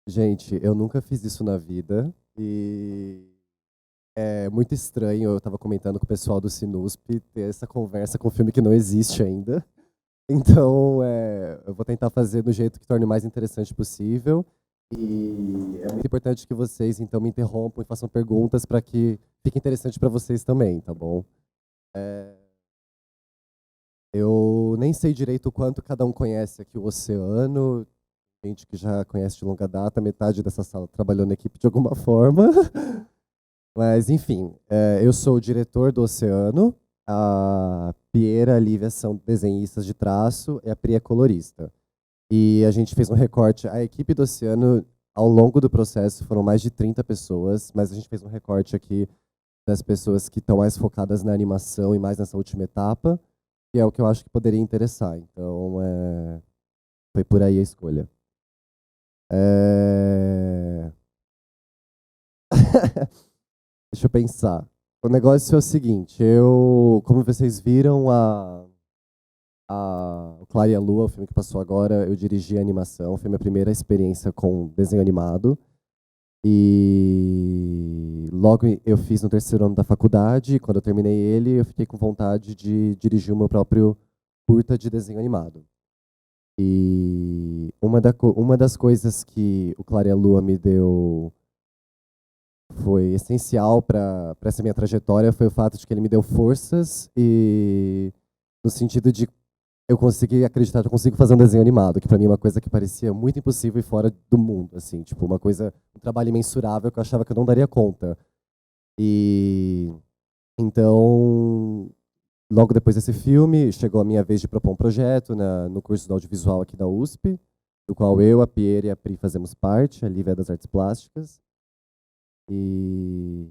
Gente, eu nunca fiz isso na vida e é muito estranho. Eu estava comentando com o pessoal do Sinusp ter essa conversa com um filme que não existe ainda. Então, eu vou tentar fazer do jeito que torne o mais interessante possível. E é muito importante que vocês, então, me interrompam e façam perguntas para que fique interessante para vocês também, tá bom? É, eu nem sei direito o quanto cada um conhece aqui o Oceano. Gente que já conhece de longa data, metade dessa sala trabalhou na equipe de alguma forma. Mas, enfim, eu sou o diretor do Oceano, a Piera e a Lívia são desenhistas de traço e a Pri é colorista. E a gente fez um recorte, a equipe do Oceano, ao longo do processo, foram mais de 30 pessoas, mas a gente fez um recorte aqui das pessoas que estão mais focadas na animação e mais nessa última etapa, que é o que eu acho que poderia interessar. Então, foi por aí a escolha. É... Deixa eu pensar. O negócio é o seguinte, como vocês viram, o Clara e a Lua, o filme que passou agora, eu dirigi a animação, foi minha primeira experiência com desenho animado. E logo eu fiz no terceiro ano da faculdade, e quando eu terminei ele, eu fiquei com vontade de dirigir o meu próprio curta de desenho animado. E uma das coisas que o Clara e a Lua me deu foi essencial para essa minha trajetória foi o fato de que ele me deu forças e no sentido de eu consegui acreditar que eu consigo fazer um desenho animado, que para mim é uma coisa que parecia muito impossível e fora do mundo, assim, tipo, um trabalho imensurável que eu achava que eu não daria conta. E então, logo depois desse filme, chegou a minha vez de propor um projeto no curso de audiovisual aqui da USP, do qual eu, a Pierre e a Pri fazemos parte, a Lívia é das artes plásticas. E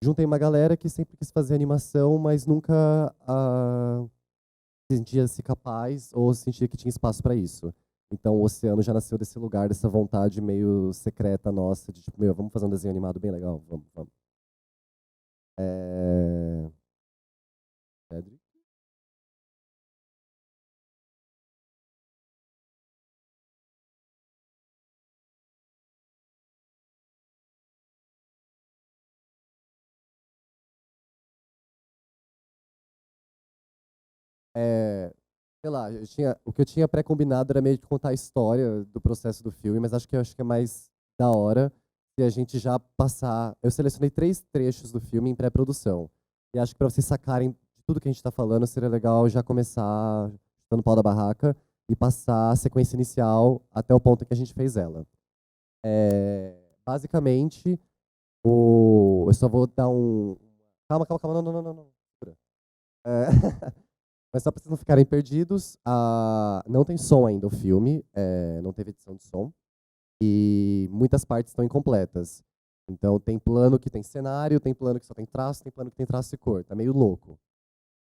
juntei uma galera que sempre quis fazer animação, mas nunca sentia-se capaz ou sentia que tinha espaço para isso. Então o Oceano já nasceu desse lugar, dessa vontade meio secreta nossa, de tipo, meu, vamos fazer um desenho animado bem legal? Vamos, vamos. É... Cedric? É, sei lá, o que eu tinha pré-combinado era meio que contar a história do processo do filme, mas acho que é mais da hora se a gente já passar. Eu selecionei 3 trechos do filme em pré-produção. E acho que para vocês sacarem de tudo que a gente está falando, seria legal já começar dando pau da barraca e passar a sequência inicial até o ponto em que a gente fez ela. Basicamente, eu só vou dar um. Calma, calma, calma, não, não, não, não. Segura. É, mas só para vocês não ficarem perdidos, não tem som ainda o filme, não teve edição de som, e muitas partes estão incompletas. Então tem plano que tem cenário, tem plano que só tem traço, tem plano que tem traço e cor, tá meio louco.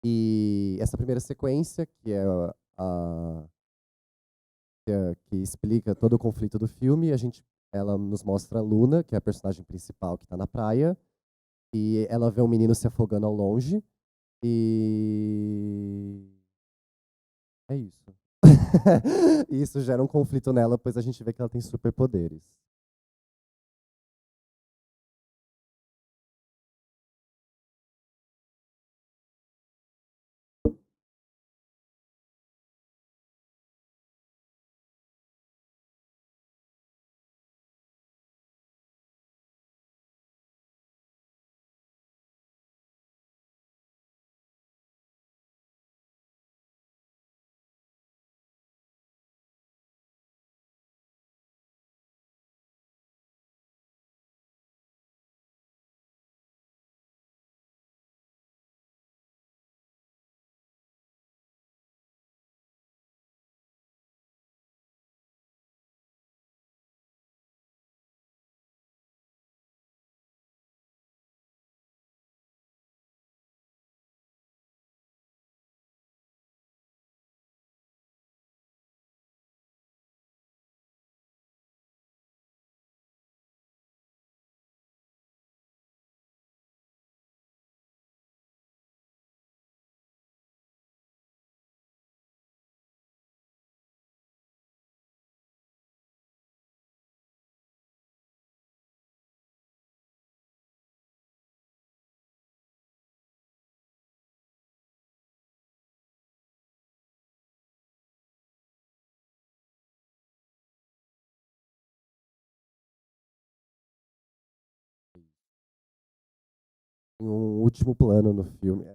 E essa primeira sequência, a, que explica todo o conflito do filme, ela nos mostra a Luna, que é a personagem principal que está na praia, e ela vê um menino se afogando ao longe, e é isso. E isso gera um conflito nela, pois a gente vê que ela tem superpoderes. Tem um último plano no filme.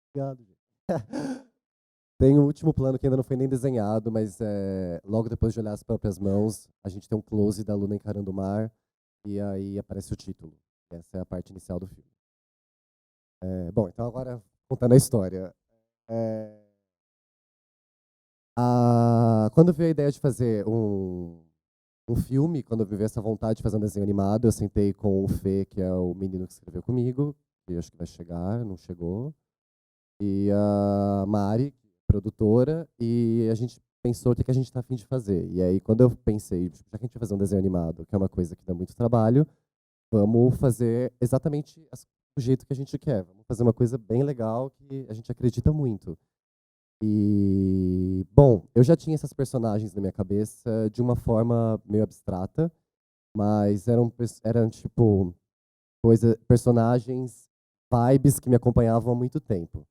Obrigado, gente. Tem um último plano que ainda não foi nem desenhado, mas logo depois de olhar as próprias mãos, a gente tem um close da Luna encarando o mar, e aí aparece o título. Essa é a parte inicial do filme. Bom, então agora contando a história. Quando veio a ideia de fazer um filme, quando eu vi essa vontade de fazer um desenho animado, eu sentei com o Fê, que é o menino que escreveu comigo, que eu acho que vai chegar, não chegou, e a Mari, produtora, e a gente pensou o que a gente está a fim de fazer. E aí, quando eu pensei, já que a gente vai fazer um desenho animado, que é uma coisa que dá muito trabalho, vamos fazer exatamente do jeito que a gente quer. Vamos fazer uma coisa bem legal que a gente acredita muito. E, bom, eu já tinha essas personagens na minha cabeça de uma forma meio abstrata, mas eram tipo, personagens, vibes que me acompanhavam há muito tempo.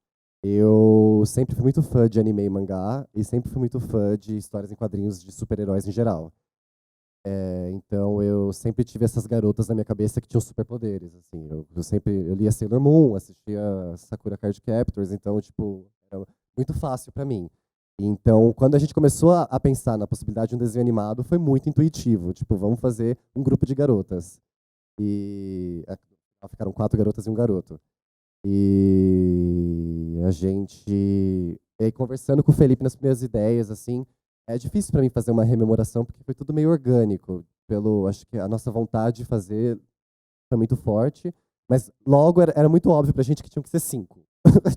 Eu sempre fui muito fã de anime e mangá, e sempre fui muito fã de histórias em quadrinhos de super-heróis em geral. Então eu sempre tive essas garotas na minha cabeça que tinham superpoderes, assim. Eu lia Sailor Moon, assistia Sakura Card Captors, então tipo, era muito fácil para mim. Então, quando a gente começou a pensar na possibilidade de um desenho animado, foi muito intuitivo, tipo, vamos fazer um grupo de garotas. E ficaram 4 garotas e um garoto. E a gente, e aí, conversando com o Felipe nas primeiras ideias, assim, é difícil para mim fazer uma rememoração, porque foi tudo meio orgânico. Acho que a nossa vontade de fazer foi muito forte, mas logo era muito óbvio pra gente que tinham que ser 5.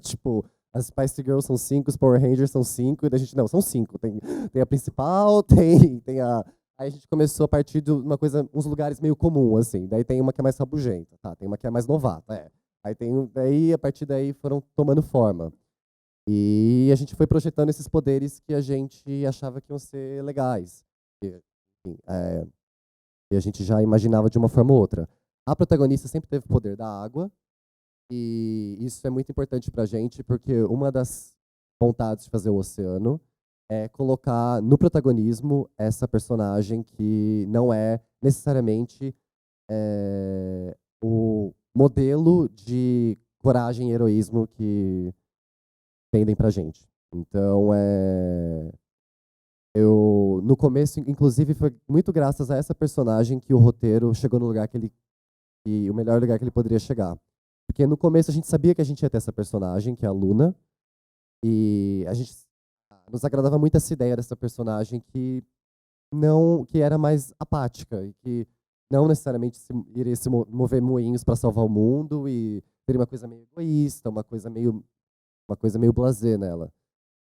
Tipo, as Spice Girls são 5, os Power Rangers são 5, e daí a gente, não, são 5. Tem a principal, tem a... Aí a gente começou a partir de uma coisa, uns lugares meio comum, assim. Daí tem uma que é mais rabugenta, tá? Tem uma que é mais novata, Aí daí, a partir daí, foram tomando forma. E a gente foi projetando esses poderes que a gente achava que iam ser legais. E, enfim, e a gente já imaginava de uma forma ou outra. A protagonista sempre teve o poder da água, e isso é muito importante pra gente, porque uma das vontades de fazer o oceano é colocar no protagonismo essa personagem que não é necessariamente o modelo de coragem e heroísmo que vendem pra gente. Então, no começo, inclusive, foi muito graças a essa personagem que o roteiro chegou no lugar o melhor lugar que ele poderia chegar. Porque no começo a gente sabia que a gente ia ter essa personagem, que é a Luna, e a gente nos agradava muito essa ideia dessa personagem que era mais apática e que não necessariamente iria se mover moinhos para salvar o mundo e teria uma coisa meio egoísta, uma coisa meio blasé nela.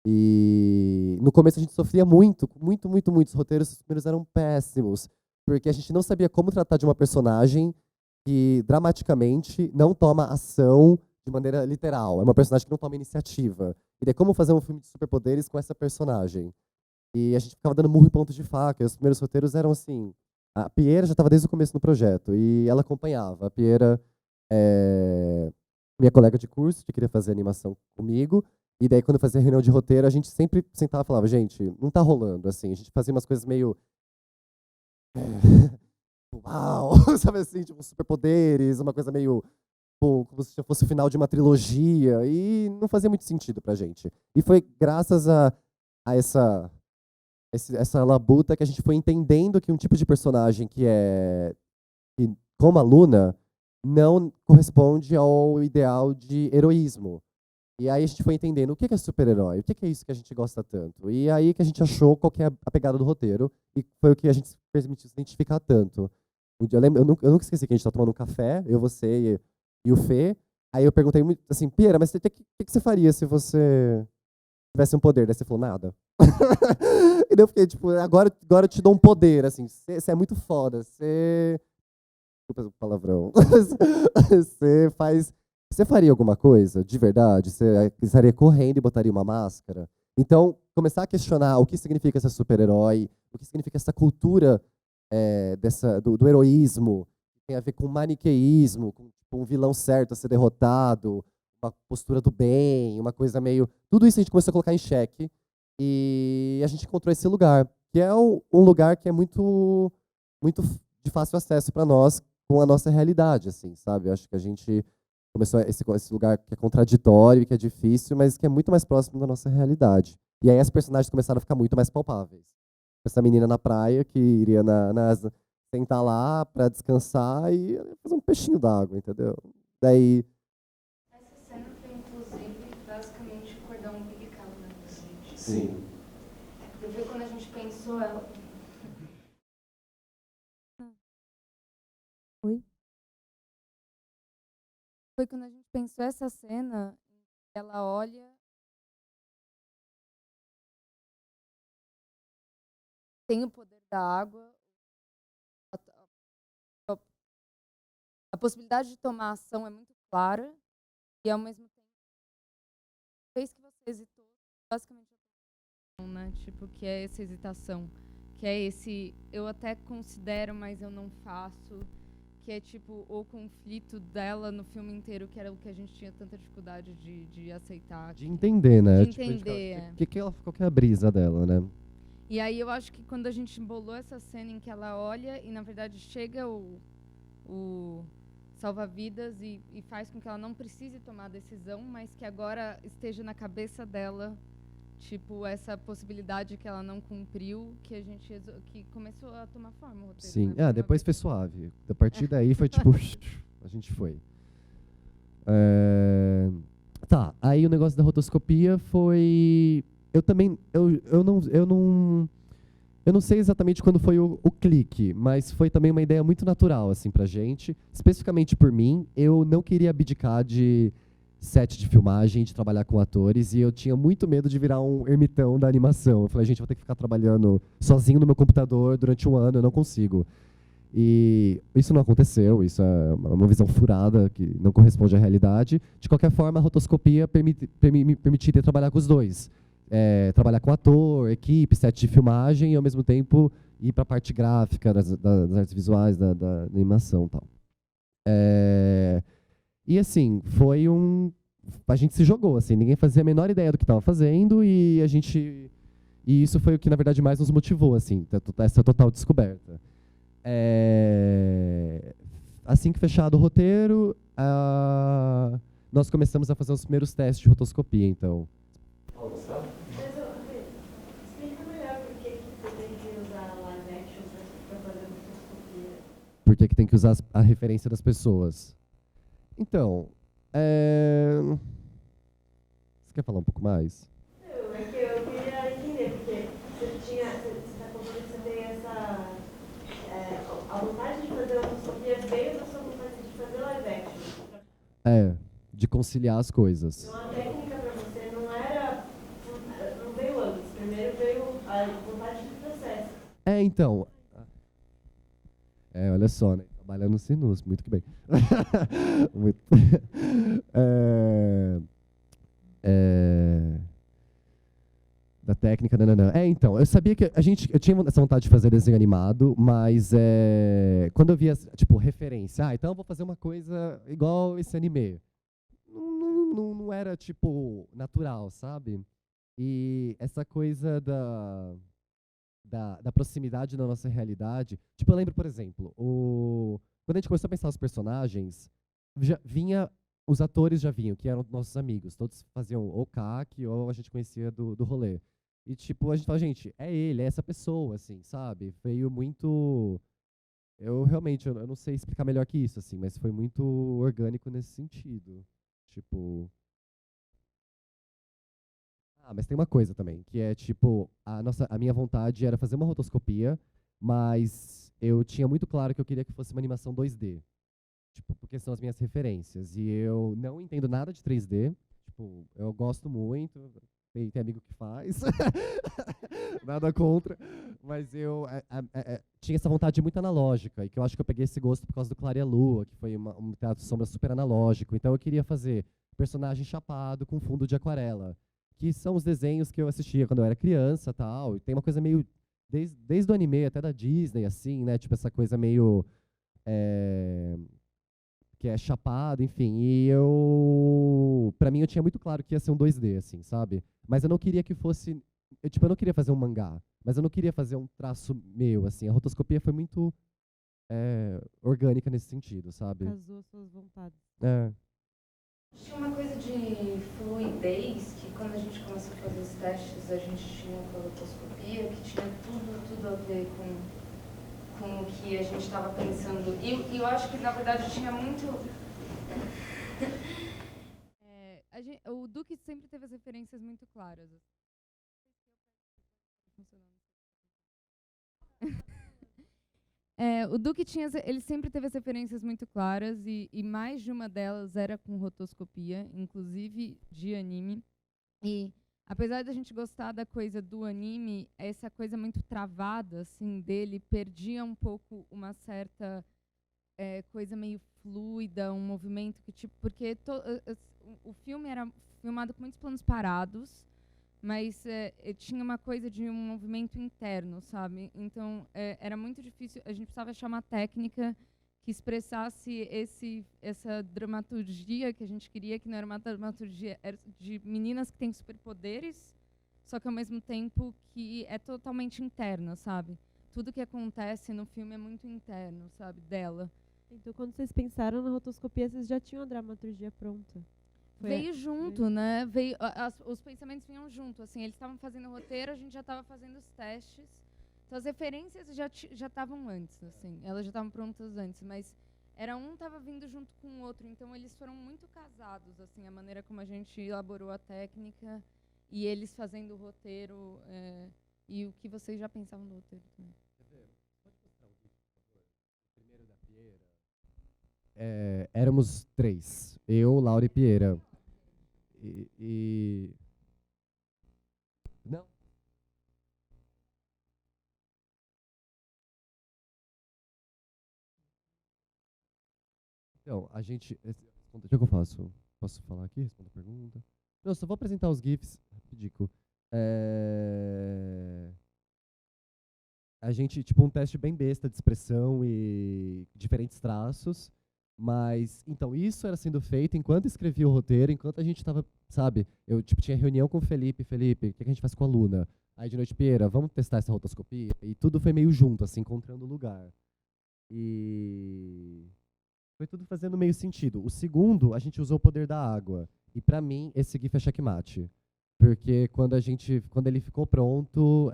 E no começo a gente sofria muito, muito, muito, muito. Os primeiros eram péssimos, porque a gente não sabia como tratar de uma personagem que dramaticamente não toma ação de maneira literal. É uma personagem que não toma iniciativa. E daí como fazer um filme de superpoderes com essa personagem? E a gente ficava dando murro em pontos de faca. E os primeiros roteiros eram assim. A Pieira já estava desde o começo no projeto e ela acompanhava. A Pieira é minha colega de curso, que queria fazer animação comigo. E daí, quando eu fazia reunião de roteiro, a gente sempre sentava e falava, gente, não tá rolando, assim. A gente fazia umas coisas meio... Uau! Sabe assim, tipo, superpoderes, uma coisa meio... Pô, como se fosse o final de uma trilogia. E não fazia muito sentido pra gente. E foi graças a essa labuta que a gente foi entendendo que um tipo de personagem que, como a Luna, não corresponde ao ideal de heroísmo. E aí a gente foi entendendo o que é super-herói, o que é isso que a gente gosta tanto. E aí que a gente achou qual que é a pegada do roteiro, e foi o que a gente se permitiu se identificar tanto. Eu nunca esqueci que a gente estava tomando um café, eu, você e o Fê. Aí eu perguntei muito assim, Pieira, mas o que você faria se você tivesse um poder? Daí você falou, nada. E daí eu fiquei, tipo, agora eu te dou um poder, assim, você é muito foda, você... Desculpa o palavrão. Você faz... Você faria alguma coisa, de verdade? Você estaria correndo e botaria uma máscara? Então, começar a questionar o que significa ser super-herói, o que significa essa cultura do heroísmo, que tem a ver com maniqueísmo, com um vilão certo a ser derrotado, uma postura do bem, uma coisa meio... Tudo isso a gente começou a colocar em xeque e a gente encontrou esse lugar, que é um lugar que é muito, muito de fácil acesso para nós, com a nossa realidade, assim, sabe? Acho que a gente começou esse lugar que é contraditório, que é difícil, mas que é muito mais próximo da nossa realidade. E aí as personagens começaram a ficar muito mais palpáveis. Essa menina na praia que iria sentar lá para descansar e fazer um peixinho d'água, entendeu? Daí, Essa cena foi, inclusive, basicamente o cordão umbilical, né, da gente. sim. Porque quando a gente pensou ela... Oi? Foi quando a gente pensou essa cena, ela olha, tem o poder da água, a possibilidade de tomar ação é muito clara, e ao mesmo tempo, fez que você hesitou, basicamente, né? Tipo, que é essa hesitação, que é esse, eu até considero, mas eu não faço, que é tipo o conflito dela no filme inteiro, que era o que a gente tinha tanta dificuldade de aceitar. De entender, né? De entender. Qual que é a brisa dela, né? E aí eu acho que quando a gente embolou essa cena em que ela olha e, na verdade, chega o salva-vidas e faz com que ela não precise tomar a decisão, mas que agora esteja na cabeça dela, tipo, essa possibilidade que ela não cumpriu, que começou a tomar forma o roteiro. Sim, Né? depois foi suave. A partir daí foi tipo, a gente foi. Tá, aí o negócio da rotoscopia foi... Eu também, eu não sei exatamente quando foi o clique, mas foi também uma ideia muito natural, assim, pra gente. Especificamente por mim, eu não queria abdicar de set de filmagem, de trabalhar com atores, e eu tinha muito medo de virar um ermitão da animação. Eu falei, gente, eu vou ter que ficar trabalhando sozinho no meu computador durante um ano, eu não consigo. E isso não aconteceu, isso é uma visão furada, que não corresponde à realidade. De qualquer forma, a rotoscopia me permitiria trabalhar com os dois. Trabalhar com ator, equipe, set de filmagem e, ao mesmo tempo, ir para a parte gráfica, das artes visuais, da animação e tal. E, assim, foi um... A gente se jogou, assim, ninguém fazia a menor ideia do que estava fazendo e a gente... E isso foi o que, na verdade, mais nos motivou, assim, essa total descoberta. Assim que fechado o roteiro, nós começamos a fazer os primeiros testes de rotoscopia, então. Explica melhor por que você tem que usar live action para fazer rotoscopia. Por que tem que usar a referência das pessoas? Então, você quer falar um pouco mais? Não, é que eu queria entender, porque você está contando que você tem essa... a vontade de fazer rotoscopia veio da sua vontade de fazer live action. De conciliar as coisas. Então a técnica para você não veio antes, primeiro veio a vontade do processo. Então. Olha só, né? Trabalhando no Sinus, muito que bem. Muito. Da técnica, não. Então, eu sabia que eu tinha essa vontade de fazer desenho animado, mas quando eu via, tipo, referência, então eu vou fazer uma coisa igual esse anime. Não era, tipo, natural, sabe? E essa coisa da proximidade da nossa realidade. Tipo, eu lembro, por exemplo, quando a gente começou a pensar os personagens, os atores já vinham, que eram nossos amigos. Todos faziam ou CAC ou a gente conhecia do rolê. E, tipo, a gente fala, gente, é ele, é essa pessoa, assim, sabe? Veio muito... eu não sei explicar melhor que isso, assim, mas foi muito orgânico nesse sentido. Tipo... mas tem uma coisa também, que é, tipo, a minha vontade era fazer uma rotoscopia, mas eu tinha muito claro que eu queria que fosse uma animação 2D. Tipo, porque são as minhas referências. E eu não entendo nada de 3D. Tipo, eu gosto muito. Tem amigo que faz. Nada contra. Mas eu tinha essa vontade muito analógica. E que eu acho que eu peguei esse gosto por causa do Clare e a Lua, que foi um teatro de sombra super analógico. Então eu queria fazer personagem chapado com fundo de aquarela. Que são os desenhos que eu assistia quando eu era criança tal. E tem uma coisa meio... Desde o anime até da Disney, assim, né? Tipo, essa coisa meio... que é chapado, enfim. E pra mim, eu tinha muito claro que ia ser um 2D, assim, sabe? Mas eu não queria que fosse... eu não queria fazer um mangá, mas eu não queria fazer um traço meu, assim. A rotoscopia foi muito orgânica nesse sentido, sabe? Casou suas vontades. Tinha uma coisa de fluidez, que quando a gente começou a fazer os testes, a gente tinha colposcopia, que tinha tudo a ver com o que a gente estava pensando. E eu acho que, na verdade, tinha muito... o Duque sempre teve as referências muito claras. O Duque ele sempre teve as referências muito claras e mais de uma delas era com rotoscopia, inclusive de anime. E apesar da gente gostar da coisa do anime, essa coisa muito travada assim dele perdia um pouco uma certa coisa meio fluida, um movimento que tipo porque o filme era filmado com muitos planos parados, mas tinha uma coisa de um movimento interno, sabe? Então era muito difícil, a gente precisava achar uma técnica que expressasse essa dramaturgia que a gente queria, que não era uma dramaturgia era de meninas que têm superpoderes, só que ao mesmo tempo que é totalmente interna, sabe? Tudo que acontece no filme é muito interno, sabe? Dela. Então, quando vocês pensaram na rotoscopia, vocês já tinham a dramaturgia pronta? Veio junto, né? Os pensamentos vinham junto. Assim, eles estavam fazendo o roteiro, a gente já estava fazendo os testes. Então, as referências já estavam antes, assim. Elas já estavam prontas antes, mas estava vindo junto com o outro. Então, eles foram muito casados, assim, a maneira como a gente elaborou a técnica e eles fazendo o roteiro e o que vocês já pensavam do roteiro também. Éramos 3. Eu, Laura e Pieira. Não. Então, a gente... O que eu faço? Posso falar aqui? Responder a pergunta? Não, só vou apresentar os GIFs. Ridículo. A gente, tipo, um teste bem besta de expressão e diferentes traços. Mas, então, isso era sendo feito enquanto escrevia o roteiro, enquanto a gente estava, sabe? Eu, tipo, tinha reunião com o Felipe. Felipe, o que a gente faz com a Luna? Aí, de noite, Pieira, vamos testar essa rotoscopia? E tudo foi meio junto, assim, encontrando lugar. E foi tudo fazendo meio sentido. O segundo, a gente usou o poder da água. E, pra mim, esse GIF é checkmate. Porque quando ele ficou pronto,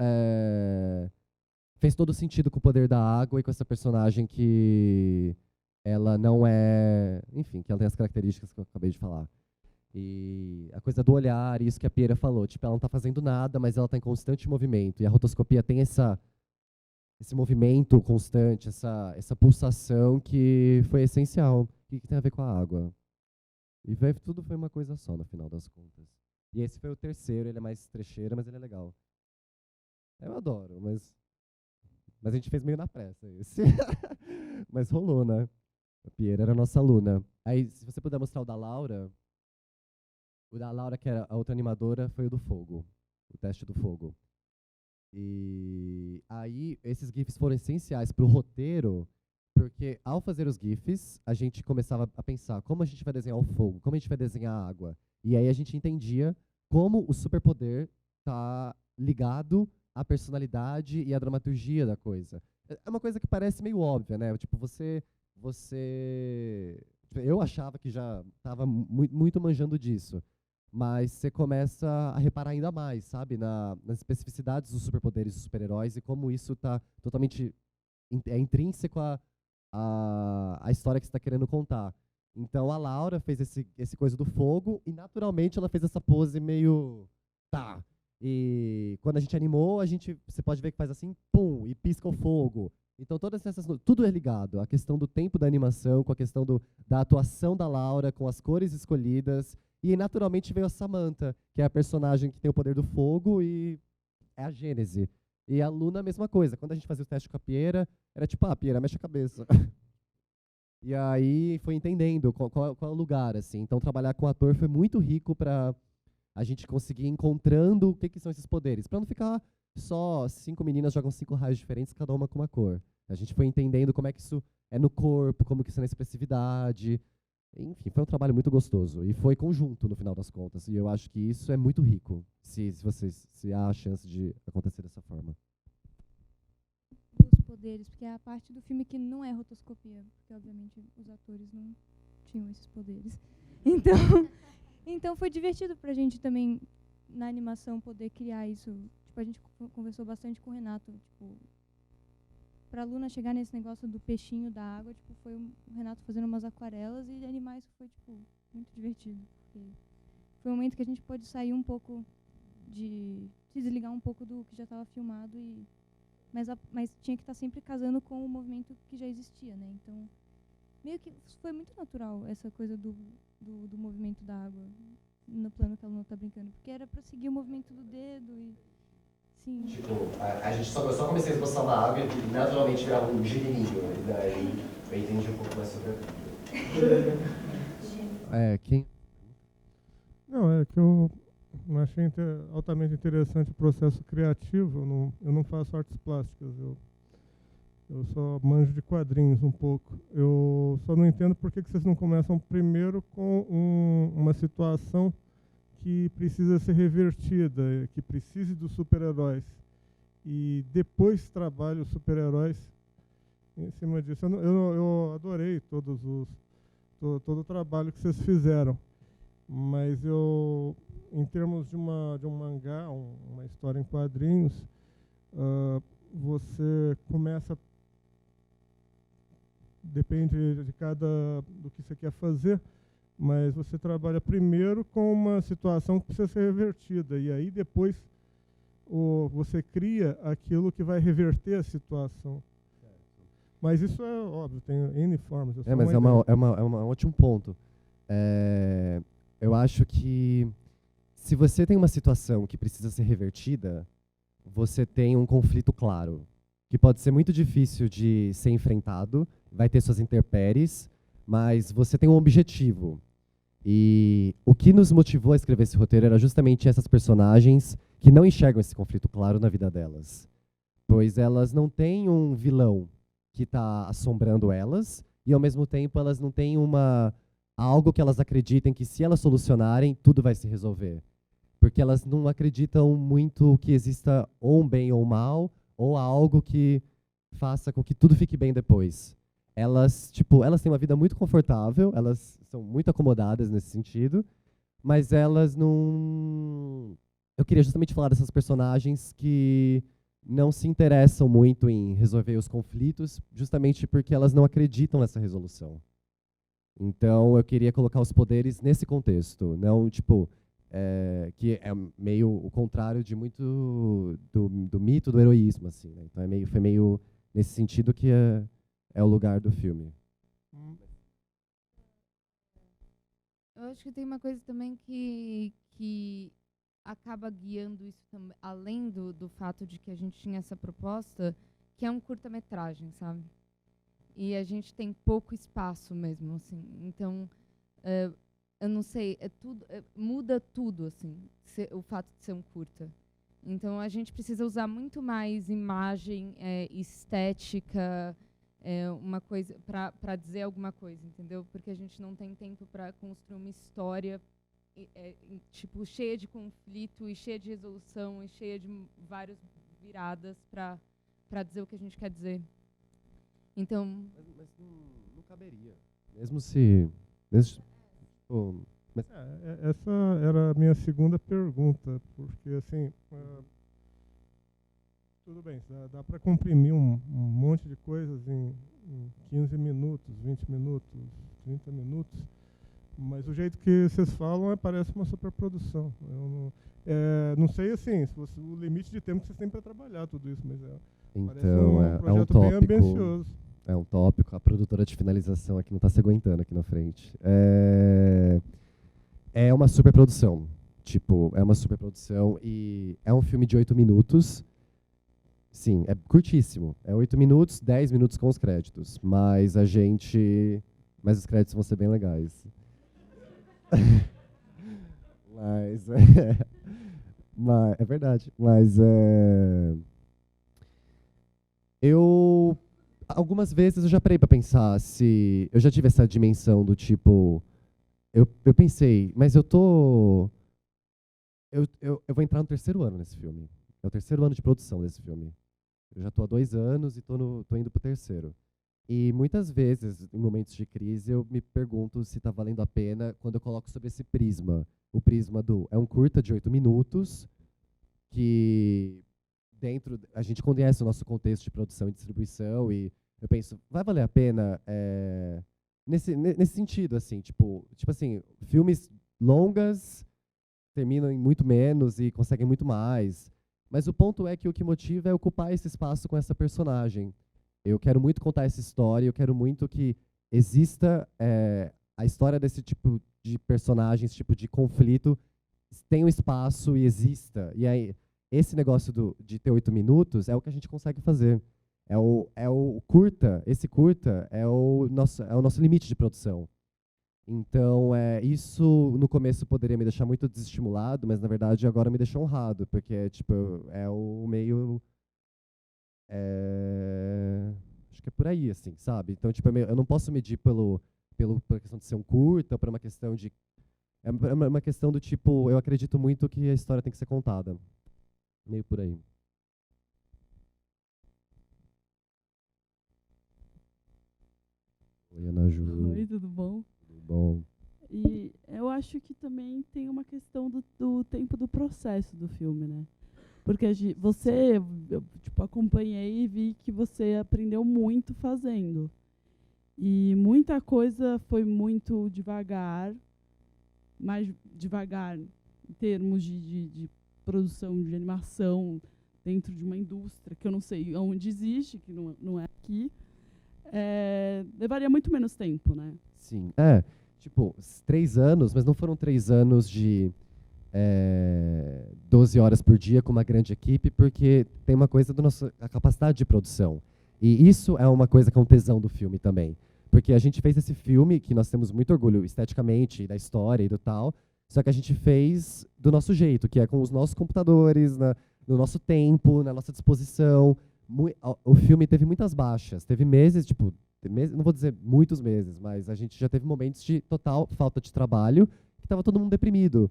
fez todo sentido com o poder da água e com essa personagem que ela não é... Enfim, que ela tem as características que eu acabei de falar. E a coisa do olhar, isso que a Pieira falou, tipo, ela não está fazendo nada, mas ela está em constante movimento. E a rotoscopia tem esse movimento constante, essa pulsação que foi essencial. O que tem a ver com a água? E tudo foi uma coisa só, no final das contas. E esse foi o terceiro, ele é mais trecheira, mas ele é legal. Eu adoro, mas a gente fez meio na pressa esse. Mas rolou, né? A Pieira era a nossa aluna. Aí, se você puder mostrar o da Laura que era a outra animadora, foi o do fogo. O teste do fogo. E aí, esses GIFs foram essenciais para o roteiro, porque ao fazer os GIFs, a gente começava a pensar como a gente vai desenhar o fogo, como a gente vai desenhar a água. E aí a gente entendia como o superpoder está ligado à personalidade e à dramaturgia da coisa. É uma coisa que parece meio óbvia, né? Tipo, eu achava que já estava muito manjando disso. Mas você começa a reparar ainda mais, sabe? Nas especificidades dos superpoderes dos super-heróis e como isso está totalmente intrínseco à história que você está querendo contar. Então a Laura fez esse coisa do fogo e naturalmente ela fez essa pose meio... Tá. E quando a gente animou, você pode ver que faz assim, pum, e pisca o fogo. Então tudo é ligado. A questão do tempo da animação, com a questão da atuação da Laura, com as cores escolhidas. E naturalmente veio a Samantha, que é a personagem que tem o poder do fogo e é a Gênese. E a Luna, a mesma coisa. Quando a gente fazia o teste com a Pieira, era tipo, Pieira, mexe a cabeça. E aí foi entendendo qual é o lugar, assim. Então trabalhar com o ator foi muito rico para a gente conseguir ir encontrando o que são esses poderes. Para não ficar só 5 meninas jogam 5 raios diferentes, cada uma com uma cor. A gente foi entendendo como é que isso é no corpo, como que isso é na expressividade. Enfim, foi um trabalho muito gostoso. E foi conjunto, no final das contas. E eu acho que isso é muito rico, se há a chance de acontecer dessa forma. Os poderes, porque é a parte do filme que não é rotoscopia, porque obviamente os atores não tinham esses poderes. Então, então foi divertido pra gente também, na animação, poder criar isso. Tipo, a gente conversou bastante com o Renato, tipo, pra Luna chegar nesse negócio do peixinho da água, tipo, foi o Renato fazendo umas aquarelas e animar isso foi, tipo, muito divertido. Porque foi um momento que a gente pôde sair um pouco se desligar um pouco do que já estava filmado, mas tinha que estar sempre casando com o movimento que já existia, né? Então, meio que foi muito natural essa coisa do movimento da água no plano que a Luna tá brincando, porque era para seguir o movimento do dedo e sim. Tipo, a gente só comecei a esboçar uma água e naturalmente virava um girininho, e daí eu entendi um pouco mais sobre a quem? Não, é que eu achei altamente interessante o processo criativo. Eu não faço artes plásticas, eu só manjo de quadrinhos um pouco. Eu só não entendo por que vocês não começam primeiro com uma situação que precisa ser revertida, que precise dos super-heróis, e depois trabalha os super-heróis em cima disso. Eu adorei todo o trabalho que vocês fizeram, mas em termos de um mangá, uma história em quadrinhos, você começa, depende do que você quer fazer, mas você trabalha primeiro com uma situação que precisa ser revertida, e aí depois você cria aquilo que vai reverter a situação. Mas isso é óbvio, tem N formas. Mas é um ótimo ponto. Eu acho que se você tem uma situação que precisa ser revertida, você tem um conflito claro, que pode ser muito difícil de ser enfrentado, vai ter suas intempéries, mas você tem um objetivo. E o que nos motivou a escrever esse roteiro era justamente essas personagens que não enxergam esse conflito claro na vida delas. Pois elas não têm um vilão que está assombrando elas, e ao mesmo tempo elas não têm algo que elas acreditem que, se elas solucionarem, tudo vai se resolver. Porque elas não acreditam muito que exista ou um bem ou um mal, ou algo que faça com que tudo fique bem depois. Elas têm uma vida muito confortável, elas são muito acomodadas nesse sentido, mas elas não... Eu queria justamente falar dessas personagens que não se interessam muito em resolver os conflitos, justamente porque elas não acreditam nessa resolução. Então, eu queria colocar os poderes nesse contexto, não, que é meio o contrário de muito do mito do heroísmo, assim, né? Então, foi meio nesse sentido que é o lugar do filme. Eu acho que tem uma coisa também que acaba guiando isso também, além do fato de que a gente tinha essa proposta, que é um curta-metragem, sabe? E a gente tem pouco espaço mesmo, assim. Então, eu não sei, muda tudo, assim, o fato de ser um curta. Então, a gente precisa usar muito mais imagem, estética, uma coisa para dizer alguma coisa, entendeu? Porque a gente não tem tempo para construir uma história cheia de conflito e cheia de resolução e cheia de várias viradas para dizer o que a gente quer dizer. Então, mas não caberia. Mesmo se essa era a minha segunda pergunta, porque assim, tudo bem, dá para comprimir um monte de coisas em 15 minutos, 20 minutos, 30 minutos, mas o jeito que vocês falam parece uma superprodução. Eu não sei assim, o limite de tempo que vocês têm para trabalhar tudo isso, mas parece um projeto bem ambicioso. É um tópico, a produtora de finalização aqui não está se aguentando aqui na frente. É uma superprodução, é uma superprodução, e é um filme de 8 minutos. Sim, é curtíssimo. É 8 minutos, 10 minutos com os créditos. Mas os créditos vão ser bem legais. Mas é verdade. Mas algumas vezes eu já parei para pensar se eu já tive essa dimensão do eu pensei, mas eu vou entrar no 3º ano nesse filme. É o 3º ano de produção desse filme. Eu já estou há 2 anos e tô indo pro 3º. E muitas vezes, em momentos de crise, eu me pergunto se está valendo a pena quando eu coloco sobre esse prisma. O prisma do... É um curta de 8 minutos, que a gente conhece o nosso contexto de produção e distribuição, e eu penso, vai valer a pena nesse sentido, assim, tipo assim, filmes longas terminam em muito menos e conseguem muito mais. Mas o ponto é que o que motiva é ocupar esse espaço com essa personagem. Eu quero muito contar essa história, eu quero muito que exista a história desse tipo de personagem, esse tipo de conflito, tenha um espaço e exista. E aí, esse negócio de ter 8 minutos é o que a gente consegue fazer. É o curta, esse curta é o nosso limite de produção. Então, isso no começo poderia me deixar muito desestimulado, mas na verdade agora me deixa honrado, porque tipo, é o meio. Acho que é por aí, assim, sabe? Então, tipo, eu não posso medir pela questão de ser um curta, por uma questão de. É uma questão do tipo, eu acredito muito que a história tem que ser contada. Meio por aí. Oi, Ana Ju. Oi, tudo bom? Tudo bom? E eu acho que também tem uma questão do tempo do processo do filme, né? Porque eu tipo, acompanhei e vi que você aprendeu muito fazendo. E muita coisa foi muito devagar, mais devagar em termos de produção de animação dentro de uma indústria, que eu não sei onde existe, que não é aqui. Levaria muito menos tempo, né? Sim. Tipo, 3 anos, mas não foram 3 anos de 12 horas por dia com uma grande equipe, porque tem uma coisa a capacidade de produção. E isso é uma coisa que é um tesão do filme também. Porque a gente fez esse filme, que nós temos muito orgulho esteticamente, da história e do tal, só que a gente fez do nosso jeito, que é com os nossos computadores, no nosso tempo, na nossa disposição. O filme teve muitas baixas, teve meses, tipo, não vou dizer muitos meses, mas a gente já teve momentos de total falta de trabalho, que estava todo mundo deprimido,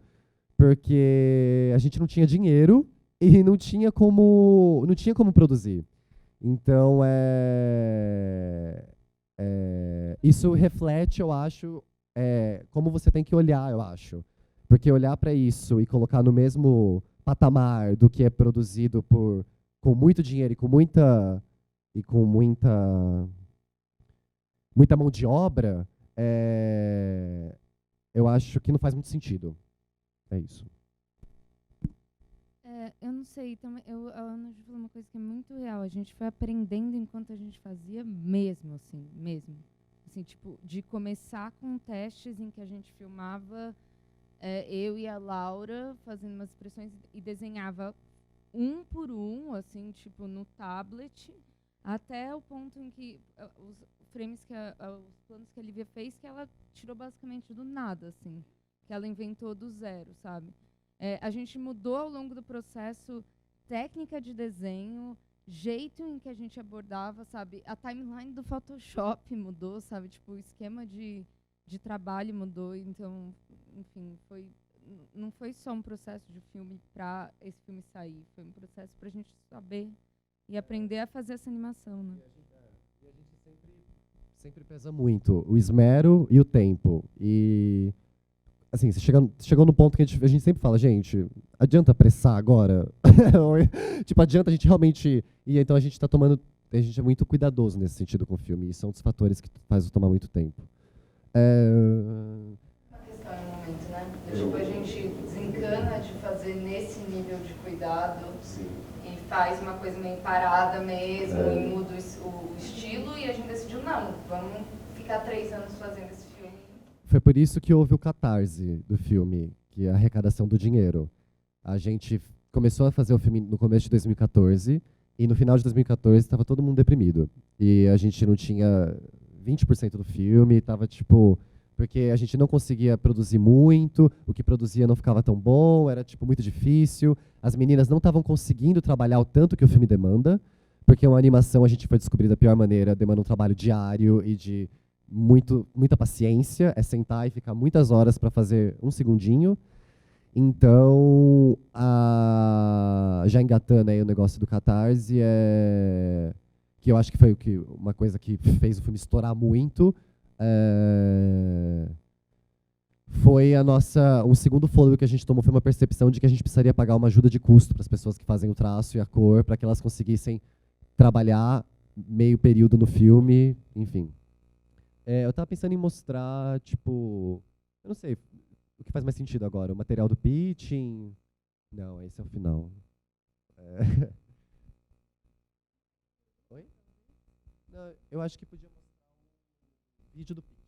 porque a gente não tinha dinheiro e não tinha como produzir. Então, isso reflete, eu acho, como você tem que olhar, eu acho. Porque olhar para isso e colocar no mesmo patamar do que é produzido com muito dinheiro e com muita mão de obra, eu acho que não faz muito sentido. É isso. Eu não sei, também, a Ana Ju falou uma coisa que é muito real. A gente foi aprendendo enquanto a gente fazia mesmo. Assim, tipo, de começar com testes em que a gente filmava eu e a Laura fazendo umas expressões e desenhava um por um, assim, tipo, no tablet, até o ponto em que os frames os planos que a Lívia fez, que ela tirou basicamente do nada, assim, que ela inventou do zero, sabe? A gente mudou ao longo do processo técnica de desenho, jeito em que a gente abordava, sabe? A timeline do Photoshop mudou, sabe? Tipo, o esquema de trabalho mudou. Então, enfim, não foi só um processo de filme para esse filme sair. Foi um processo para a gente saber e aprender a fazer essa animação, né? E a gente sempre pesa muito o esmero e o tempo. E assim, você chegou no ponto que a gente sempre fala, gente, adianta apressar agora? Tipo, adianta a gente realmente... E então a gente é muito cuidadoso nesse sentido com o filme, e são dos fatores que faz tomar muito tempo. Uma questão no momento, né? Tipo, a gente desencana de fazer nesse nível de cuidado. Sim. E faz uma coisa meio parada mesmo, e muda o estilo, e a gente decidiu, não, vamos ficar 3 anos fazendo esse filme. Foi por isso que houve o catarse do filme, que é a arrecadação do dinheiro. A gente começou a fazer o filme no começo de 2014, e no final de 2014 estava todo mundo deprimido. E a gente não tinha 20% do filme, estava tipo... Porque a gente não conseguia produzir muito, o que produzia não ficava tão bom, era tipo muito difícil. As meninas não estavam conseguindo trabalhar o tanto que o filme demanda, porque uma animação, a gente foi descobrir da pior maneira, demanda um trabalho diário e de muita paciência, é sentar e ficar muitas horas para fazer um segundinho. Então, já engatando aí o negócio do Catarse, que eu acho que foi uma coisa que fez o filme estourar muito, foi um segundo fôlego que a gente tomou, foi uma percepção de que a gente precisaria pagar uma ajuda de custo para as pessoas que fazem o traço e a cor, para que elas conseguissem trabalhar meio período no filme, enfim. Eu estava pensando em mostrar, tipo, eu não sei, o que faz mais sentido agora, o material do pitching? Não, esse é o final. Oi? Não, eu acho que podia mostrar o vídeo do pitching.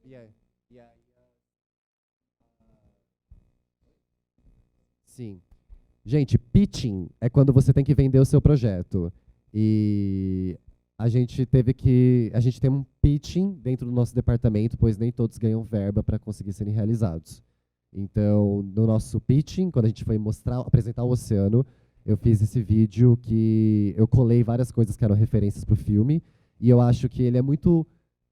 E aí, sim. Gente, pitching é quando você tem que vender o seu projeto. E a gente tem um pitching dentro do nosso departamento, pois nem todos ganham verba para conseguir serem realizados. Então, no nosso pitching, quando a gente foi apresentar o Oceano, eu fiz esse vídeo que eu colei várias coisas que eram referências para o filme, e eu acho que ele é muito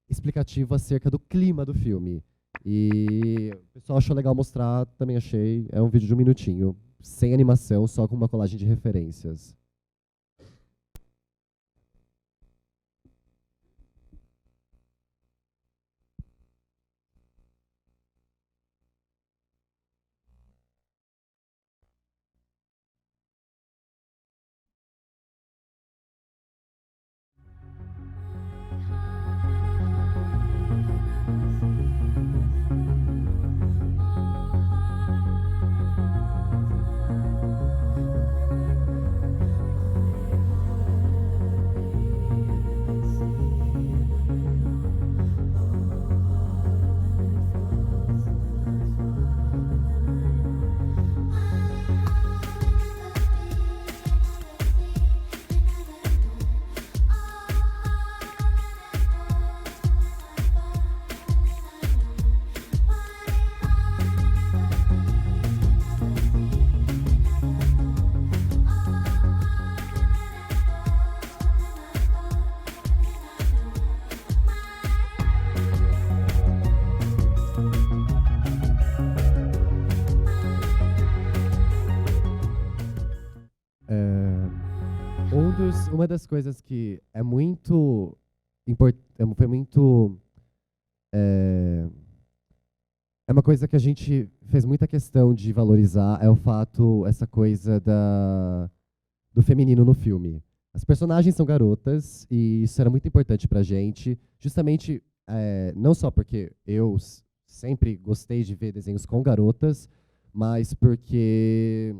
explicativo acerca do clima do filme. E o pessoal achou legal mostrar, também achei. É um vídeo de 1 minutinho, sem animação, só com uma colagem de referências. Uma das coisas que é muito foi muito é uma coisa que a gente fez muita questão de valorizar, é o fato, essa coisa do feminino no filme. As personagens são garotas e isso era muito importante pra gente, justamente não só porque eu sempre gostei de ver desenhos com garotas, mas porque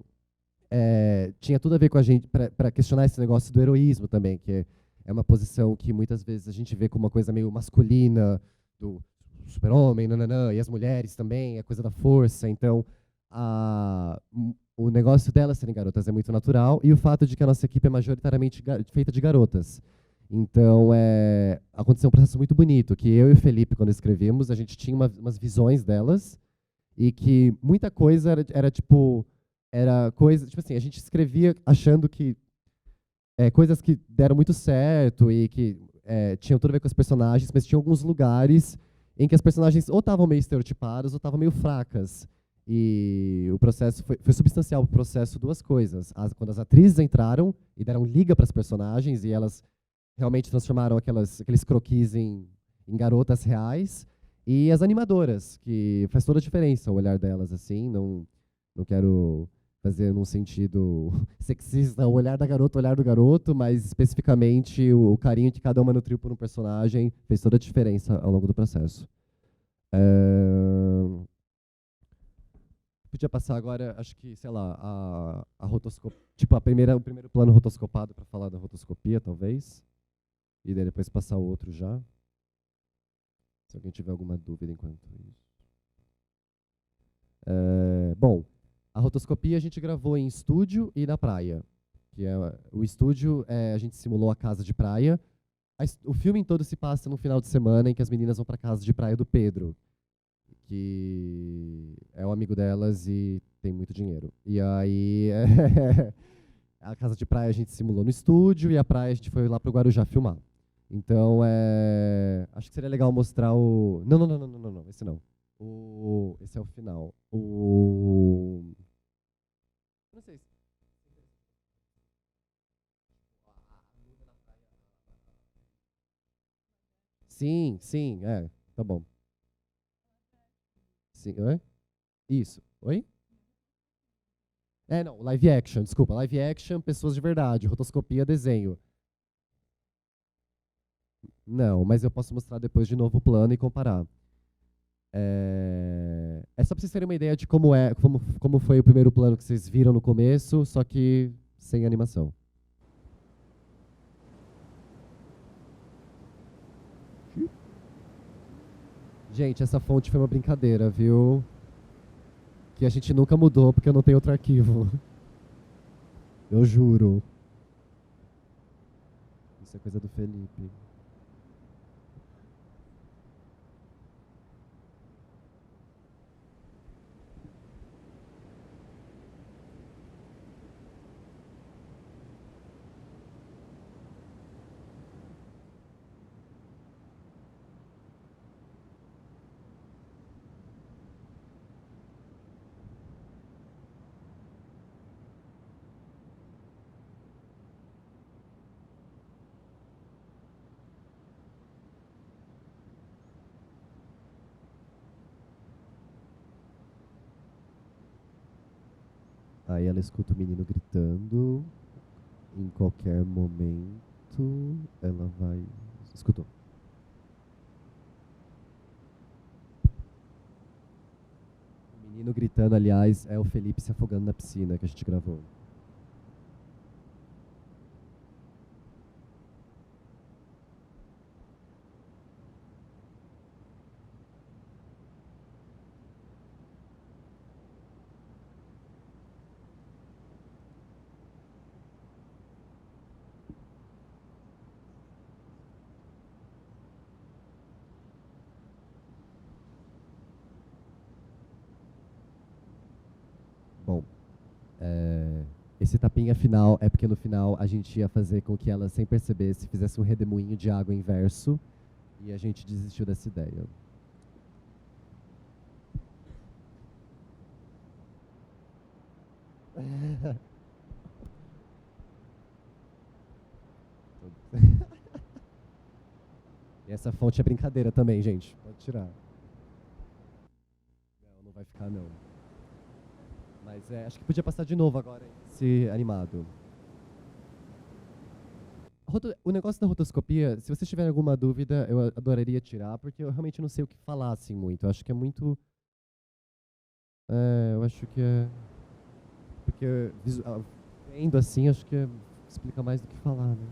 tinha tudo a ver com a gente, para questionar esse negócio do heroísmo também, que é uma posição que muitas vezes a gente vê como uma coisa meio masculina, do super-homem, nananã, e as mulheres também, a coisa da força. Então, o negócio delas serem garotas é muito natural, e o fato de que a nossa equipe é majoritariamente feita de garotas. Então, aconteceu um processo muito bonito, que eu e o Felipe, quando escrevemos, a gente tinha umas visões delas, e que muita coisa era coisa, tipo assim, a gente escrevia achando que coisas que deram muito certo e que tinham tudo a ver com os personagens, mas tinha alguns lugares em que as personagens ou estavam meio estereotipadas ou estavam meio fracas. E o processo foi substancial para o processo duas coisas. Quando as atrizes entraram e deram liga para as personagens e elas realmente transformaram aqueles croquis em garotas reais, e as animadoras, que faz toda a diferença o olhar delas, assim, não quero fazer num sentido sexista o olhar da garota, o olhar do garoto, mas especificamente o carinho que cada uma nutriu por um personagem fez toda a diferença ao longo do processo. Podia passar agora, acho que, sei lá, a rotoscopia, tipo, o primeiro plano rotoscopado para falar da rotoscopia, talvez. E daí depois passar o outro já. Se alguém tiver alguma dúvida enquanto isso. Bom, a rotoscopia a gente gravou em estúdio e na praia. O estúdio, a gente simulou a casa de praia. O filme todo se passa no final de semana em que as meninas vão para a casa de praia do Pedro, que é um amigo delas e tem muito dinheiro. E aí, a casa de praia a gente simulou no estúdio e a praia a gente foi lá pro Guarujá filmar. Então, acho que seria legal mostrar o... Não, esse não. Esse é o final. Não sei se... Sim, sim, tá bom. Sim, oi? Isso, oi? Não, live action, desculpa, live action, pessoas de verdade, rotoscopia, desenho. Não, mas eu posso mostrar depois de novo o plano e comparar. É só pra vocês terem uma ideia de como foi o primeiro plano que vocês viram no começo, só que sem animação. Gente, essa fonte foi uma brincadeira, viu? Que a gente nunca mudou porque eu não tenho outro arquivo. Eu juro. Isso é coisa do Felipe. Aí ela escuta o menino gritando. Em qualquer momento, ela vai... Escutou. O menino gritando, aliás, é o Felipe se afogando na piscina que a gente gravou. Bom, esse tapinha final é porque no final a gente ia fazer com que ela, sem perceber, se fizesse um redemoinho de água inverso e a gente desistiu dessa ideia. E essa fonte é brincadeira também, gente. Pode tirar. Não vai ficar, não. Mas acho que podia passar de novo agora, esse animado. O negócio da rotoscopia, se vocês tiverem alguma dúvida, eu adoraria tirar, porque eu realmente não sei o que falar assim muito. Eu acho que é muito... eu acho que é... Porque vendo assim, acho que explica mais do que falar, né?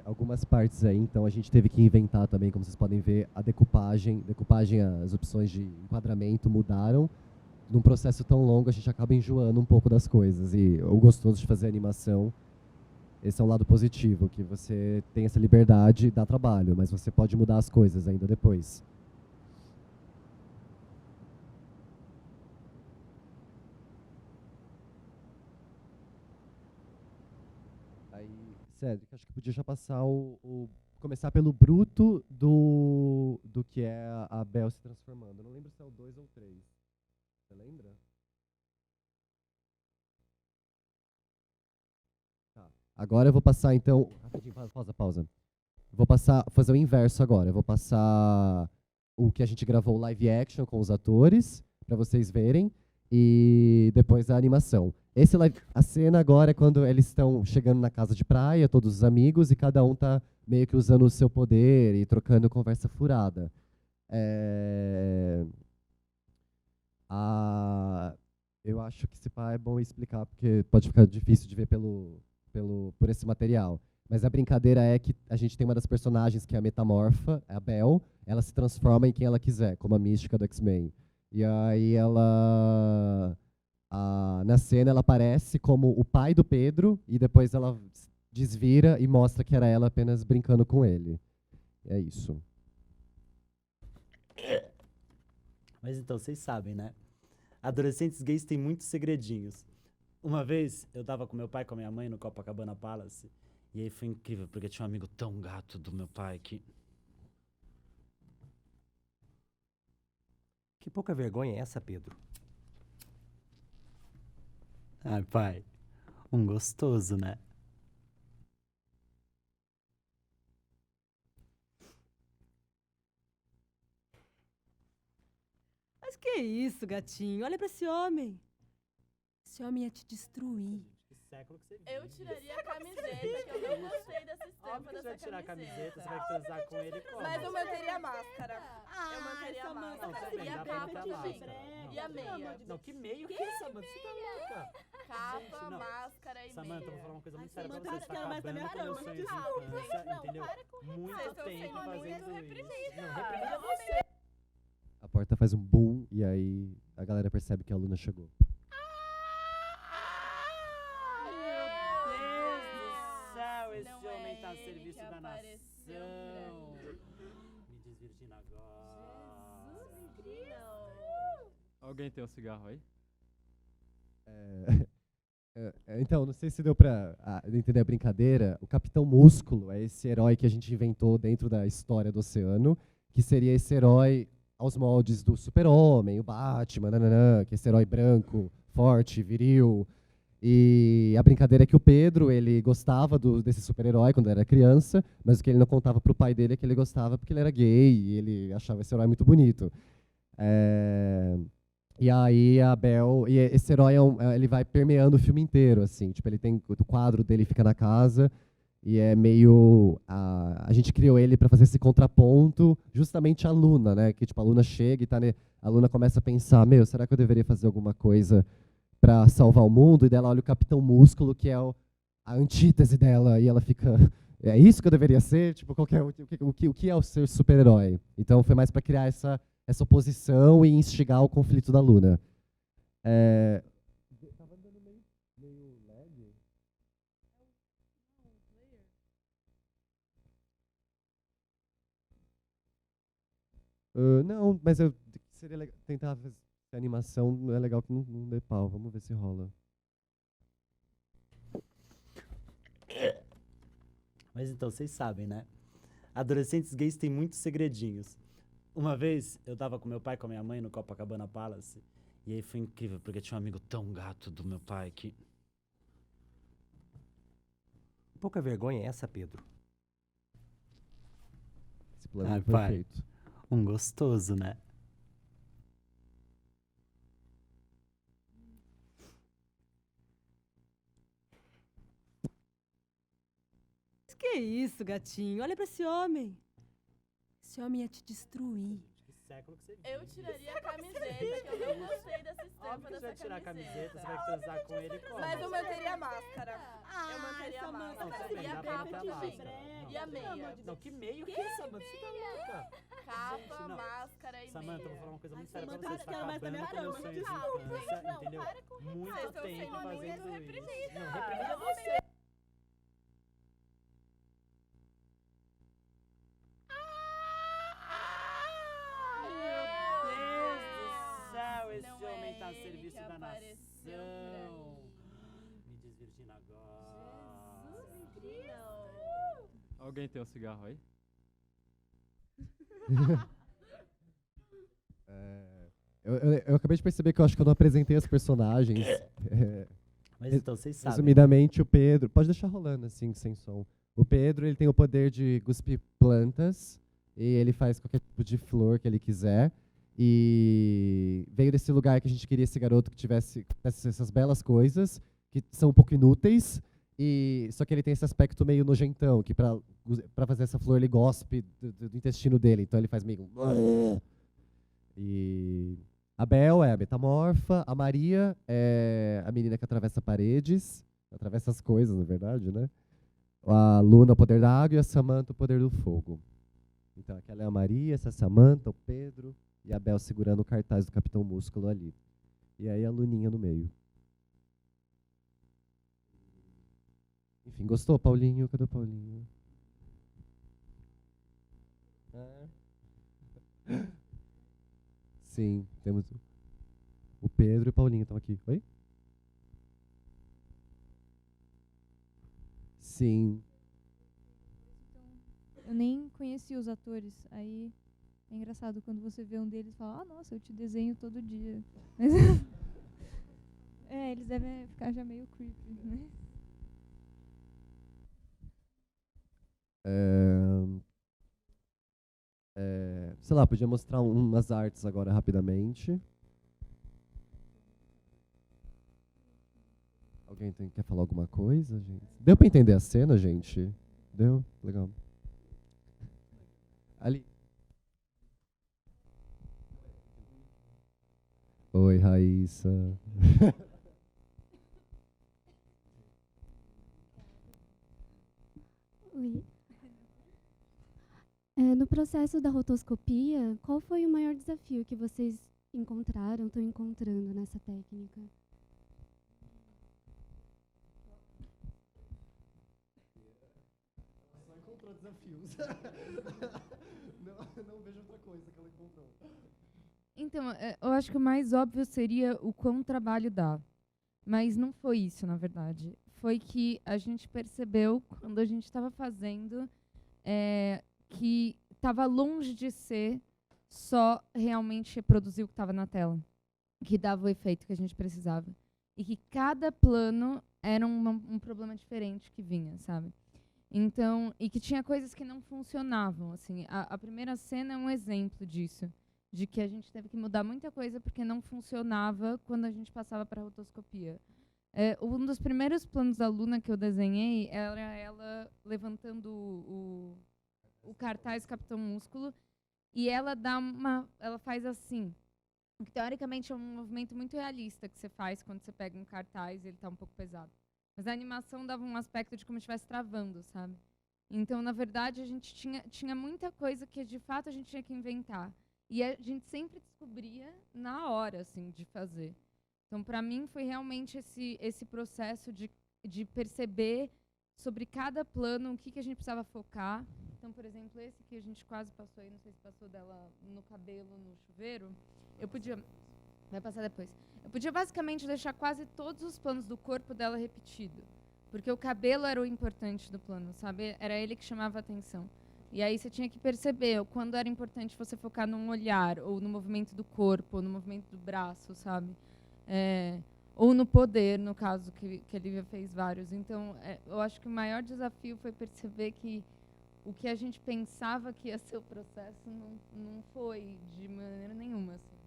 Algumas partes aí, então a gente teve que inventar também, como vocês podem ver, a decupagem, as opções de enquadramento mudaram. Num processo tão longo, a gente acaba enjoando um pouco das coisas. E o gostoso de fazer animação, esse é um lado positivo, que você tem essa liberdade, dá trabalho, mas você pode mudar as coisas ainda depois. Cédric, acho que podia já passar começar pelo bruto do que é a Bel se transformando. Eu não lembro se é o 2 ou 3. Você lembra? Tá. Agora eu vou passar, então... Rapidinho, pausa. Vou fazer o inverso agora. Eu vou passar o que a gente gravou live action com os atores, para vocês verem, e depois a animação. A cena agora é quando eles estão chegando na casa de praia, todos os amigos, e cada um tá meio que usando o seu poder e trocando conversa furada. Eu acho que esse pá é bom explicar, porque pode ficar difícil de ver por esse material. Mas a brincadeira é que a gente tem uma das personagens que é a metamorfa, a Belle, ela se transforma em quem ela quiser, como a mística do X-Men. E aí na cena ela aparece como o pai do Pedro e depois ela desvira e mostra que era ela apenas brincando com ele. É isso. Mas então, vocês sabem, né? Adolescentes gays têm muitos segredinhos. Uma vez, eu tava com meu pai e com a minha mãe no Copacabana Palace. E aí foi incrível, porque tinha um amigo tão gato do meu pai que... Que pouca vergonha é essa, Pedro? Ai, pai, um gostoso, né? Mas que isso, gatinho? Olha pra esse homem. Esse homem ia te destruir. Que século que você Eu tiraria a camiseta, que eu não gostei dessa estampa Óbvio que você dessa vai tirar a camiseta, você camiseta. vai transar com ele como? Mas eu manteria a máscara. Eu manteria a Samantha, máscara. Não, tudo bem, E a dá pra botar capa máscara. também. E a meia. Não, que meio que é, Samanta? Você tá louca? Capa, Gente, não. máscara e Samanta, eu vou meia. falar uma coisa muito Ai, séria pra Samantha, você. Você eu tá quero mais da minha acabando com cama. meus sonhos de Calma, infância, gente, não, entendeu? para com isso. Muito Vocês estão tempo sendo fazendo muito isso. reprimida. Não, reprimida você. A porta faz um boom e aí a galera percebe que a Luna chegou. Meu Deus do céu, esse Não é homem tá a ele serviço que da apareceu nação. pra Me desvirgindo agora. Alguém tem um cigarro aí? Então, não sei se deu pra entender a brincadeira. O Capitão Músculo é esse herói que a gente inventou dentro da história do oceano, que seria esse herói aos moldes do Super-Homem, o Batman, nananã, que é esse herói branco, forte, viril. E a brincadeira é que o Pedro, ele gostava desse super-herói quando era criança, mas o que ele não contava pro pai dele é que ele gostava porque ele era gay e ele achava esse herói muito bonito. E aí a Belle, e esse herói ele vai permeando o filme inteiro, assim, tipo, ele tem o quadro dele fica na casa e é meio a gente criou ele para fazer esse contraponto, justamente a Luna, né? Que tipo a Luna chega e a Luna começa a pensar, será que eu deveria fazer alguma coisa para salvar o mundo? E dela olha o Capitão Músculo, que é a antítese dela, e ela fica, é isso que eu deveria ser? Tipo, o que é o ser super-herói? Então foi mais para criar essa oposição e instigar o conflito da Luna. Tava dando meio lag. Não, mas seria legal tentar fazer a animação, não é legal que não dê pau. Vamos ver se rola. Mas então, vocês sabem, né? Adolescentes gays têm muitos segredinhos. Uma vez, eu tava com meu pai e com a minha mãe no Copacabana Palace. E aí foi incrível, porque tinha um amigo tão gato do meu pai que... Pouca vergonha é essa, Pedro? Esse plano Ai, foi pai, perfeito. um gostoso, né? Mas que isso, gatinho? Olha pra esse homem. Esse homem ia te destruir. Que século que você Eu tiraria a camiseta, que eu não gostei dessa estampa Óbvio que você vai dessa tirar a camiseta, camiseta. você vai transar com ele como? Mas eu manteria a máscara. Eu manteria a Samantha, Não, máscara. tudo bem, E a dá pra capa botar também. máscara. E a meia. Não, que meio que é, Samanta? Você tá louca? Capa, não. máscara e Samanta, eu vou meia. falar uma coisa muito Ai, séria pra Samantha, você. Você eu quero tá mais da minha acabando com meus cama. sonhos de Calma, infância, gente, não, entendeu? para com isso. Muito Vocês estão tempo sendo muito fazendo isso. reprimida. Não, reprimida você. Meu Deus do céu, esse Não homem é tá a ele serviço que da apareceu pra nação. mim. Me desvirgindo agora. Alguém tem um cigarro aí? Eu acabei de perceber que eu acho que eu não apresentei as personagens. Mas então, vocês sabem. Resumidamente, o Pedro... Pode deixar rolando, assim, sem som. O Pedro, ele tem o poder de cuspir plantas, e ele faz qualquer tipo de flor que ele quiser. E veio desse lugar que a gente queria esse garoto que tivesse essas belas coisas, que são um pouco inúteis, só que ele tem esse aspecto meio nojentão, que pra fazer essa flor ele gospe do intestino dele, então ele faz meio... E a Belle é a metamorfa, a Maria é a menina que atravessa paredes, atravessa as coisas, na verdade, né? A Luna, o poder da água, e a Samantha, o poder do fogo. Então, aquela é a Maria, essa é a Samantha, o Pedro e a Bel segurando o cartaz do Capitão Músculo ali. E aí a Luninha no meio. Enfim, gostou, Paulinho? Cadê o Paulinho? Sim, temos o Pedro e o Paulinho estão aqui. Oi? Sim. Eu nem conhecia os atores. Aí é engraçado quando você vê um deles e fala, nossa, eu te desenho todo dia. Mas eles devem ficar já meio creepy, né? Sei lá, podia mostrar umas artes agora rapidamente. Alguém quer falar alguma coisa, gente? Deu pra entender a cena, gente? Deu? Legal. Ali. Oi, Raíssa. Oi. No processo da rotoscopia, qual foi o maior desafio que vocês encontraram, estão encontrando nessa técnica? Só encontrou desafios. Não vejo outra coisa que ela encontrou. Então, eu acho que o mais óbvio seria o quão trabalho dá. Mas não foi isso, na verdade. Foi que a gente percebeu, quando a gente estava fazendo, que estava longe de ser só realmente reproduzir o que estava na tela, que dava o efeito que a gente precisava. E que cada plano era um problema diferente que vinha, sabe? Então, e que tinha coisas que não funcionavam. Assim, a primeira cena é um exemplo disso, de que a gente teve que mudar muita coisa porque não funcionava quando a gente passava para a rotoscopia. Um dos primeiros planos da Luna que eu desenhei era ela levantando o cartaz Capitão Músculo, e ela faz assim, que teoricamente é um movimento muito realista que você faz quando você pega um cartaz e ele está um pouco pesado. Mas a animação dava um aspecto de como se estivesse travando, sabe? Então, na verdade, a gente tinha muita coisa que, de fato, a gente tinha que inventar. E a gente sempre descobria na hora, assim, de fazer. Então, para mim, foi realmente esse processo de perceber sobre cada plano o que a gente precisava focar. Então, por exemplo, esse que a gente quase passou aí, não sei se passou dela no cabelo, no chuveiro, eu podia... Vai passar depois. Eu podia basicamente deixar quase todos os planos do corpo dela repetido. Porque o cabelo era o importante do plano, sabe? Era ele que chamava a atenção. E aí você tinha que perceber quando era importante você focar num olhar, ou no movimento do corpo, ou no movimento do braço, sabe? Ou no poder, no caso, que a Lívia fez vários. Então, eu acho que o maior desafio foi perceber que o que a gente pensava que ia ser o processo não foi de maneira nenhuma, assim.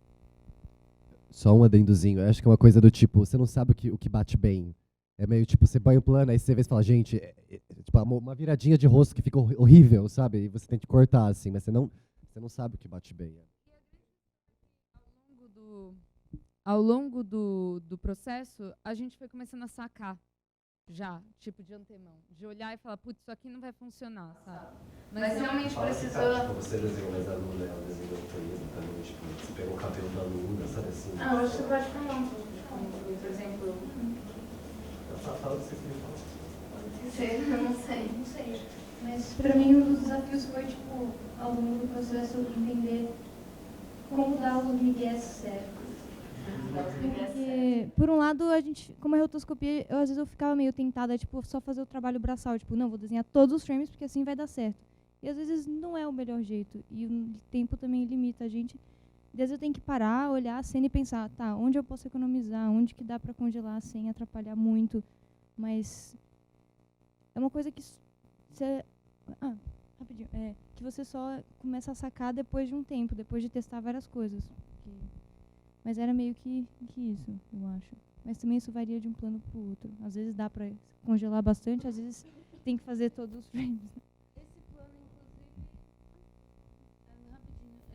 Só um adendozinho. Eu acho que é uma coisa do tipo, você não sabe o que bate bem. É meio tipo, você põe o plano, aí você vê e fala, gente, tipo, uma viradinha de rosto que fica horrível, sabe? E você tem que cortar, assim, mas você não sabe o que bate bem. Ao longo do processo, a gente foi começando a sacar já, tipo, de antemão. De olhar e falar, putz, isso aqui não vai funcionar, sabe? Mas realmente precisou... Tipo, você desenhou mais a Luna, ela desenhou o Toizo também, tipo, você pegou o cabelo da Luna, sabe assim? eu acho que você pode falar um pouco de como foi, por exemplo... Fala o que você queria falar. Eu não sei. Mas pra mim um dos desafios foi, tipo, ao longo do processo, entender como dar os migués certos. Porque, por um lado, a gente, como é rotoscopia, às vezes eu ficava meio tentada, tipo, só fazer o trabalho braçal, tipo, não, vou desenhar todos os frames porque assim vai dar certo. E às vezes não é o melhor jeito. E o tempo também limita a gente. Às vezes eu tenho que parar, olhar a cena e pensar, tá, onde eu posso economizar, onde que dá pra congelar sem atrapalhar muito. Mas é uma coisa que você... rapidinho. Que você só começa a sacar depois de um tempo, depois de testar várias coisas. Mas era meio que isso, eu acho. Mas também isso varia de um plano para o outro. Às vezes dá para congelar bastante, às vezes tem que fazer todos os frames.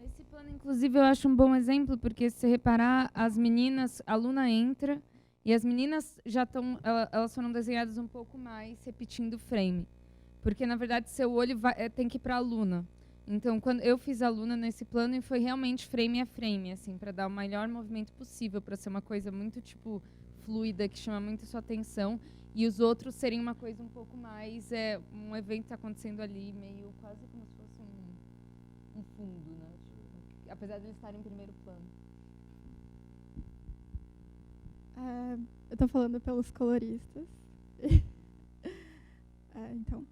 Esse plano, inclusive, eu acho um bom exemplo, porque se você reparar, as meninas, a Luna entra, e as meninas já estão, elas foram desenhadas um pouco mais repetindo o frame. Porque, na verdade, seu olho tem que ir para a Luna. Então, quando eu fiz a Luna nesse plano, e foi realmente frame a frame, assim, para dar o melhor movimento possível, para ser uma coisa muito, tipo, fluida, que chama muito sua atenção, e os outros serem uma coisa um pouco mais, um evento está acontecendo ali, meio quase como se fosse um fundo, né? Tipo, apesar de eles estarem em primeiro plano. Eu estou falando pelos coloristas. Então,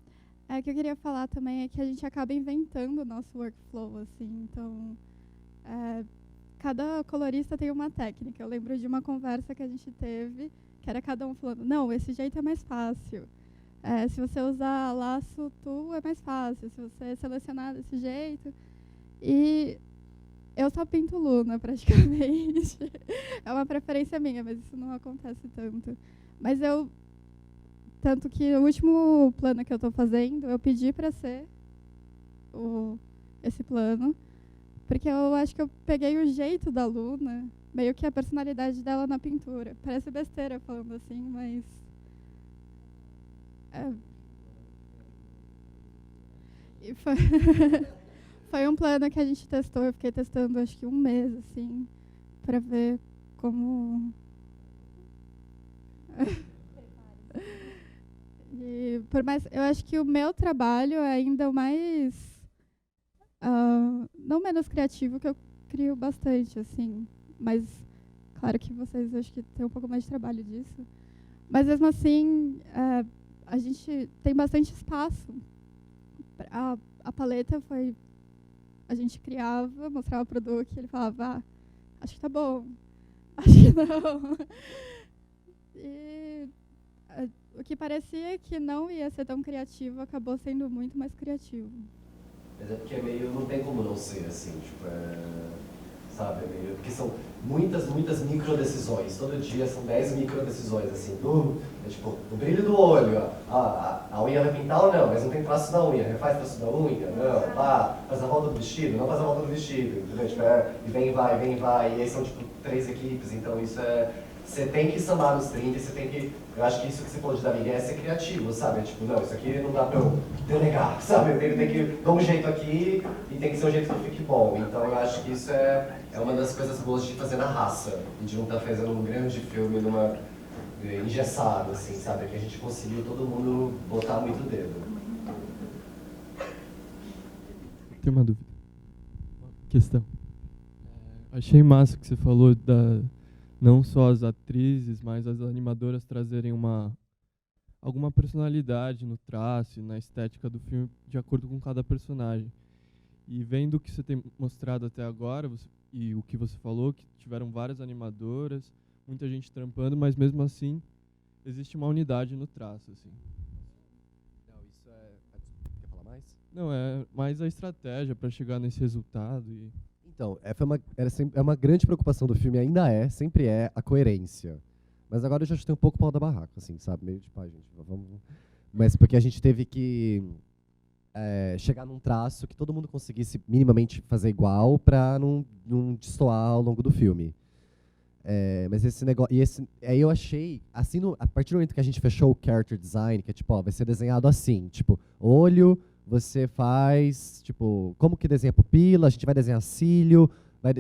o que eu queria falar também é que a gente acaba inventando o nosso workflow, assim. Então, cada colorista tem uma técnica. Eu lembro de uma conversa que a gente teve, que era cada um falando, não, esse jeito é mais fácil. Se você usar laço tu, é mais fácil. Se você selecionar desse jeito. E eu só pinto Luna, praticamente. É uma preferência minha, mas isso não acontece tanto. Mas tanto que o último plano que eu estou fazendo, eu pedi para ser esse plano, porque eu acho que eu peguei o jeito da Luna, meio que a personalidade dela na pintura. Parece besteira falando assim, mas... E foi um plano que a gente testou, eu fiquei testando acho que 1 mês, assim, para ver como... E por mais, eu acho que o meu trabalho é ainda o mais, não menos criativo, que eu crio bastante, assim, mas claro que vocês acho que têm um pouco mais de trabalho disso, mas mesmo assim a gente tem bastante espaço. A paleta foi, a gente criava, mostrava o produto e ele falava, acho que tá bom, acho que não. E o que parecia que não ia ser tão criativo acabou sendo muito mais criativo. Mas é porque não tem como não ser assim, tipo, sabe, porque são muitas micro decisões, todo dia são 10 micro decisões, assim, tipo, o brilho do olho, a unha vai pintar ou não, mas não tem traço da unha, refaz traço da unha, não, faz a volta do vestido, não faz a volta do vestido, entendeu? Tipo, e vem e vai, e aí são, tipo, 3 equipes, então isso você tem que sambar nos 30, você tem que... Eu acho que isso que você falou de dar migué é ser criativo, sabe? Tipo, não, isso aqui não dá pra eu delegar, sabe? Eu tenho que dar um jeito aqui e tem que ser um jeito que fique bom. Então eu acho que isso é uma das coisas boas de fazer na raça e de não estar fazendo um grande filme engessado, assim, sabe? Que a gente conseguiu todo mundo botar muito dedo. Tenho uma dúvida. Questão. Achei massa que você falou não só as atrizes, mas as animadoras trazerem alguma personalidade no traço, na estética do filme, de acordo com cada personagem. E vendo o que você tem mostrado até agora, e o que você falou, que tiveram várias animadoras, muita gente trampando, mas mesmo assim, existe uma unidade no traço, assim. Não, isso quer falar mais? Não, é mais a estratégia para chegar nesse resultado. Então, é uma grande preocupação do filme, sempre é a coerência. Mas agora eu já chutei um pouco o pau da barraca, assim, sabe? Meio tipo, gente, vamos... Mas porque a gente teve que chegar num traço que todo mundo conseguisse minimamente fazer igual pra não destoar ao longo do filme. Mas esse negócio... Aí eu achei, assim, a partir do momento que a gente fechou o character design, que é tipo, vai ser desenhado assim, tipo, olho... Você faz, tipo, como que desenha pupila, a gente vai desenhar cílio,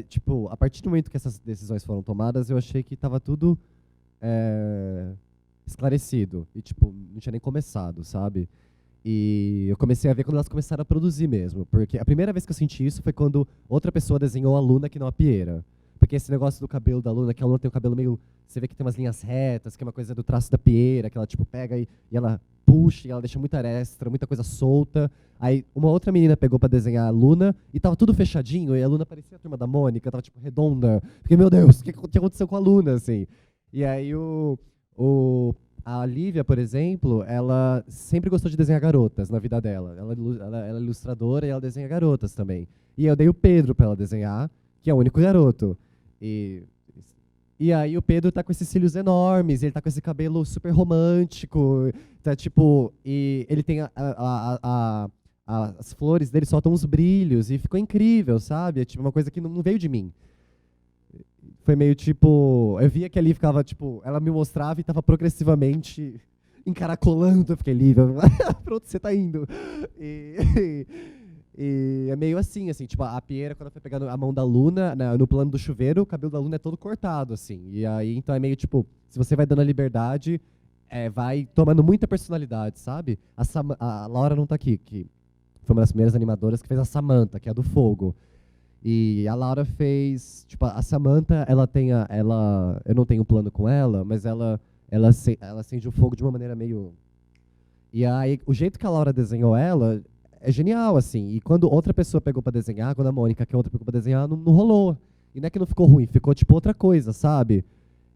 tipo, a partir do momento que essas decisões foram tomadas, eu achei que estava tudo esclarecido, e tipo, não tinha nem começado, sabe? E eu comecei a ver quando elas começaram a produzir mesmo, porque a primeira vez que eu senti isso foi quando outra pessoa desenhou a Luna que não a Pieira. Porque esse negócio do cabelo da Luna, que a Luna tem o cabelo meio... Você vê que tem umas linhas retas, que é uma coisa do traço da Pieira, que ela tipo pega e ela puxa, e ela deixa muita aresta, muita coisa solta. Aí uma outra menina pegou pra desenhar a Luna, e tava tudo fechadinho, e a Luna parecia a Turma da Mônica, tava tipo redonda. Fiquei, meu Deus, o que aconteceu com a Luna, assim? E aí a Lívia, por exemplo, ela sempre gostou de desenhar garotas na vida dela. Ela é ilustradora e ela desenha garotas também. E eu dei o Pedro pra ela desenhar, que é o único garoto. E aí o Pedro tá com esses cílios enormes, ele tá com esse cabelo super romântico, tá tipo, e ele tem as flores dele soltam uns brilhos e ficou incrível, sabe? É tipo uma coisa que não veio de mim. Foi meio tipo, eu via que ali ficava tipo, ela me mostrava e tava progressivamente encaracolando. Eu fiquei, Lívia, pra onde você tá indo? E é meio assim, tipo, a Piera, quando foi pegando a mão da Luna, no plano do chuveiro, o cabelo da Luna é todo cortado, assim. E aí, então é meio tipo, se você vai dando a liberdade, vai tomando muita personalidade, sabe? A Laura não tá aqui, que foi uma das primeiras animadoras que fez a Samantha, que é a do fogo. E a Laura fez, tipo, a Samantha, eu não tenho plano com ela, mas ela acende o fogo de uma maneira meio... E aí, o jeito que a Laura desenhou ela é genial, assim. E quando outra pessoa pegou pra desenhar, quando a Mônica, que é outra, pegou pra desenhar, não rolou. E não é que não ficou ruim, ficou, tipo, outra coisa, sabe?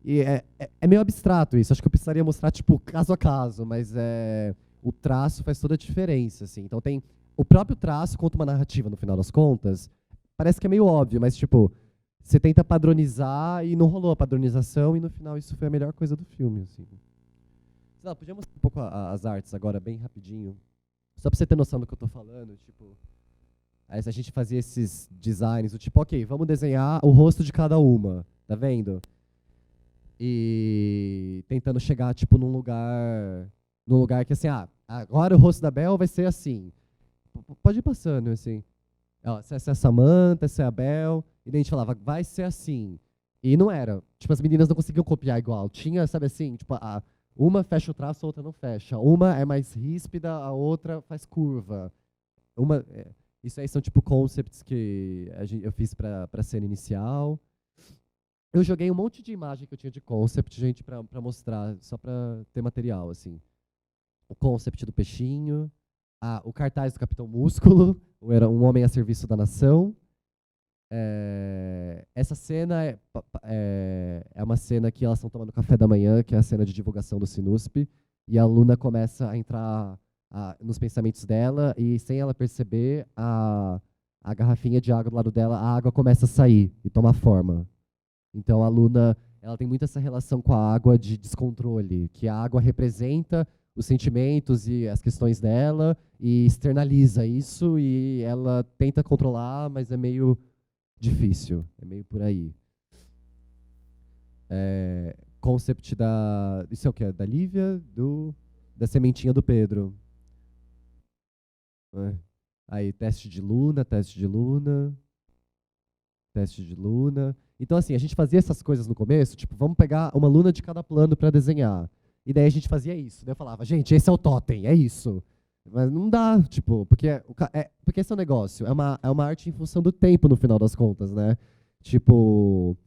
E é meio abstrato isso. Acho que eu precisaria mostrar, tipo, caso a caso, mas o traço faz toda a diferença, assim. Então tem... O próprio traço conta uma narrativa, no final das contas. Parece que é meio óbvio, mas, tipo, você tenta padronizar e não rolou a padronização, e no final isso foi a melhor coisa do filme, assim. Não, podia mostrar um pouco as artes agora, bem rapidinho. Só pra você ter noção do que eu tô falando, tipo... Aí a gente fazia esses designs, do tipo, ok, vamos desenhar o rosto de cada uma, tá vendo? E tentando chegar, tipo, num lugar que, assim, agora o rosto da Bel vai ser assim. Pode ir passando, assim. Ó, essa é a Samantha, essa é a Bel. E daí a gente falava, vai ser assim. E não era. Tipo, as meninas não conseguiam copiar igual. Tinha, sabe assim, tipo, uma fecha o traço, a outra não fecha. Uma é mais ríspida, a outra faz curva. Isso aí são, tipo, concepts que eu fiz pra cena inicial. Eu joguei um monte de imagem que eu tinha de concept, gente, pra mostrar, só pra ter material, assim. O concept do peixinho, o cartaz do Capitão Músculo, era um homem a serviço da nação. Essa cena é uma cena que elas estão tomando café da manhã, que é a cena de divulgação do Sinusp, e a Luna começa a entrar nos pensamentos dela, e sem ela perceber, a garrafinha de água do lado dela, a água começa a sair e tomar forma. Então a Luna, ela tem muito essa relação com a água de descontrole, que a água representa os sentimentos e as questões dela e externaliza isso, e ela tenta controlar, mas é meio difícil, é meio por aí. Concept isso é o que? Da Lívia, da sementinha do Pedro. Aí, teste de Luna. Então, assim, a gente fazia essas coisas no começo, tipo, vamos pegar uma Luna de cada plano para desenhar. E daí a gente fazia isso. Daí eu falava, gente, esse é o totem, é isso. Mas não dá, tipo, porque esse é o negócio. É uma arte em função do tempo, no final das contas, né? Tipo,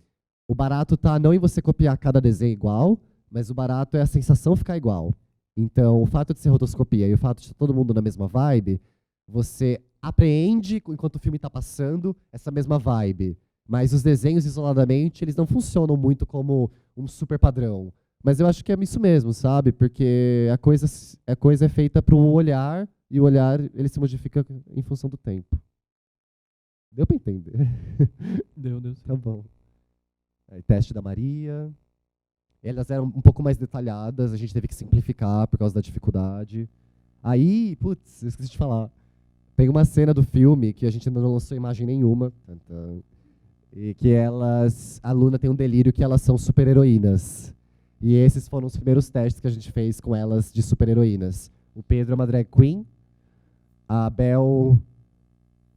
o barato tá não em você copiar cada desenho igual, mas o barato é a sensação ficar igual. Então, o fato de ser rotoscopia e o fato de estar todo mundo na mesma vibe, você apreende, enquanto o filme está passando, essa mesma vibe. Mas os desenhos, isoladamente, eles não funcionam muito como um super padrão. Mas eu acho que é isso mesmo, sabe? Porque a coisa é feita para o olhar, e o olhar ele se modifica em função do tempo. Deu para entender? Deu. Tá bom. Aí, teste da Maria. Elas eram um pouco mais detalhadas, a gente teve que simplificar por causa da dificuldade. Aí, putz, eu esqueci de falar. Tem uma cena do filme que a gente ainda não lançou imagem nenhuma. E que a Luna tem um delírio que elas são super-heroínas. E esses foram os primeiros testes que a gente fez com elas de super-heroínas. O Pedro é uma drag queen. A Bel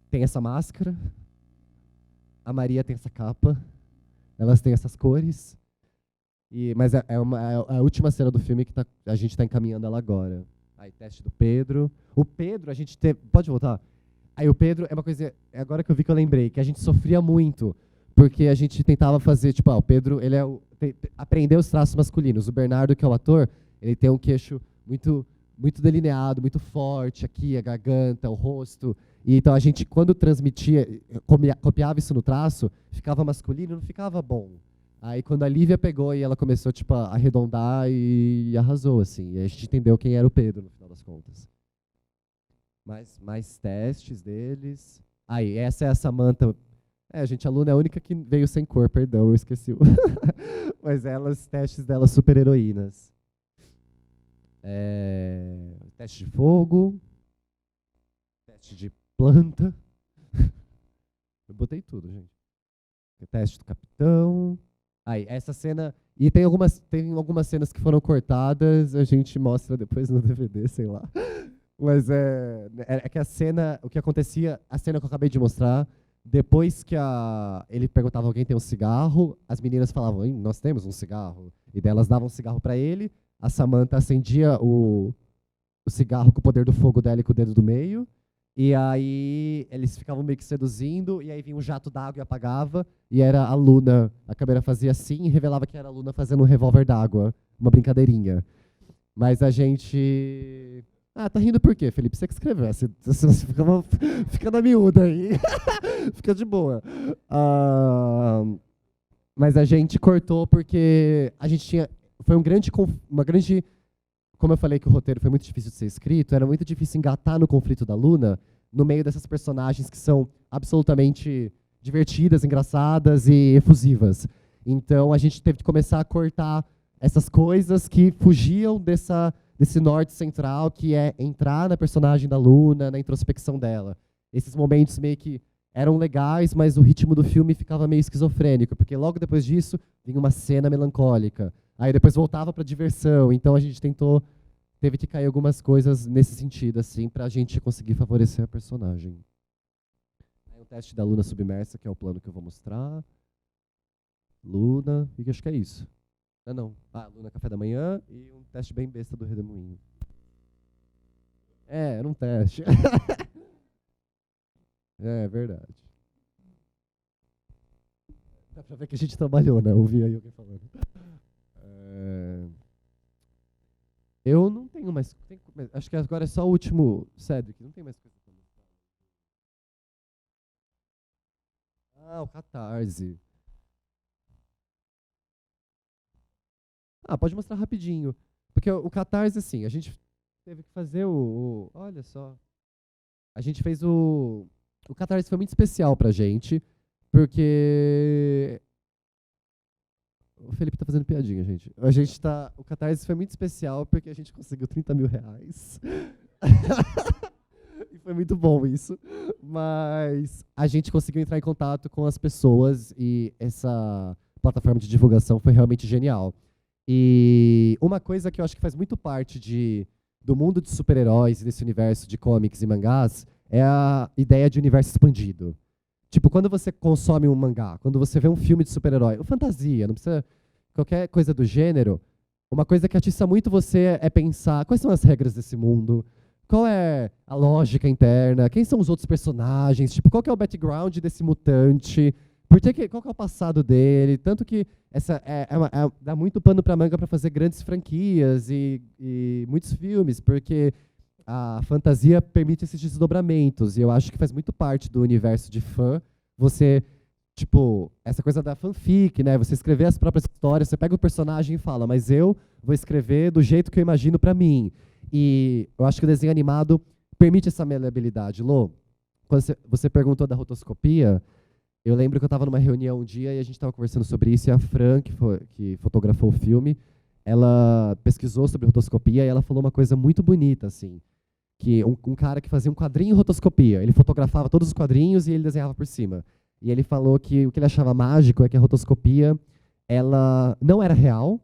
tem essa máscara. A Maria tem essa capa. Elas têm essas cores. Mas é a última cena do filme que a gente está encaminhando ela agora. Aí, teste do Pedro. O Pedro, a gente teve... Pode voltar? Aí, o Pedro é uma coisa... Agora que eu vi que eu lembrei, que a gente sofria muito, porque a gente tentava fazer... Tipo, o Pedro, ele aprendeu os traços masculinos. O Bernardo, que é o ator, ele tem um queixo muito, muito delineado, muito forte aqui, a garganta, o rosto. E então, a gente, quando transmitia, copiava isso no traço, ficava masculino, não ficava bom. Aí, quando a Lívia pegou e ela começou, tipo, a arredondar e arrasou, assim. E a gente entendeu quem era o Pedro, no final das contas. Mais testes deles. Aí, essa é a Samantha. Gente, a Luna é a única que veio sem cor, perdão, eu esqueci. Mas testes delas super-heroínas. Teste de fogo. Teste de planta. Eu botei tudo, gente. Teste do capitão. Aí, essa cena E tem algumas cenas que foram cortadas, a gente mostra depois no DVD, sei lá. Mas é que a cena, o que acontecia, a cena que eu acabei de mostrar, depois que ele perguntava alguém tem um cigarro, as meninas falavam, nós temos um cigarro. E daí elas davam um cigarro para ele, a Samantha acendia o cigarro com o poder do fogo dela e com o dedo do meio, e aí eles ficavam meio que seduzindo, e aí vinha um jato d'água e apagava, e era a Luna, a câmera fazia assim e revelava que era a Luna fazendo um revólver d'água, uma brincadeirinha. Mas a gente... tá rindo por quê, Felipe? Você que escreveu, você fica na miúda aí, fica de boa. Mas a gente cortou porque a gente tinha... Foi uma grande... Como eu falei que o roteiro foi muito difícil de ser escrito, era muito difícil engatar no conflito da Luna, no meio dessas personagens que são absolutamente divertidas, engraçadas e efusivas. Então a gente teve que começar a cortar essas coisas que fugiam desse norte central, que é entrar na personagem da Luna, na introspecção dela. Esses momentos meio que eram legais, mas o ritmo do filme ficava meio esquizofrênico, porque logo depois disso vinha uma cena melancólica. Aí depois voltava para diversão, então a gente teve que cair algumas coisas nesse sentido, assim, para a gente conseguir favorecer a personagem. Aí o teste da Luna submersa, que é o plano que eu vou mostrar. Luna, e acho que é isso. Não. Luna café da manhã e um teste bem besta do Redemoinho. Era um teste. É verdade. Dá pra ver que a gente trabalhou, né? Ouvi aí alguém falando. Eu não tenho mais... Acho que agora é só o último Cedric. Não tem mais coisa pra mostrar. O Catarse. Pode mostrar rapidinho. Porque o Catarse, assim, a gente teve que fazer olha só. A gente fez o Catarse foi muito especial pra gente, porque... O Felipe tá fazendo piadinha, gente. O Catarse foi muito especial porque a gente conseguiu 30 mil reais. E foi muito bom isso. Mas a gente conseguiu entrar em contato com as pessoas e essa plataforma de divulgação foi realmente genial. E uma coisa que eu acho que faz muito parte do mundo de super-heróis e desse universo de comics e mangás é a ideia de universo expandido. Tipo, quando você consome um mangá, quando você vê um filme de super-herói, ou fantasia, não precisa qualquer coisa do gênero, uma coisa que atiça muito você é pensar quais são as regras desse mundo, qual é a lógica interna, quem são os outros personagens, tipo, qual que é o background desse mutante, qual que é o passado dele, tanto que dá muito pano pra manga para fazer grandes franquias e muitos filmes, porque a fantasia permite esses desdobramentos, e eu acho que faz muito parte do universo de fã, você, tipo, essa coisa da fanfic, né, você escrever as próprias histórias, você pega o personagem e fala, mas eu vou escrever do jeito que eu imagino para mim. E eu acho que o desenho animado permite essa maleabilidade. Lô, quando você perguntou da rotoscopia, eu lembro que eu estava numa reunião um dia e a gente estava conversando sobre isso, e a Fran, que fotografou o filme, ela pesquisou sobre rotoscopia e ela falou uma coisa muito bonita, assim, que um cara que fazia um quadrinho em rotoscopia, ele fotografava todos os quadrinhos e ele desenhava por cima. E ele falou que o que ele achava mágico é que a rotoscopia, ela não era real,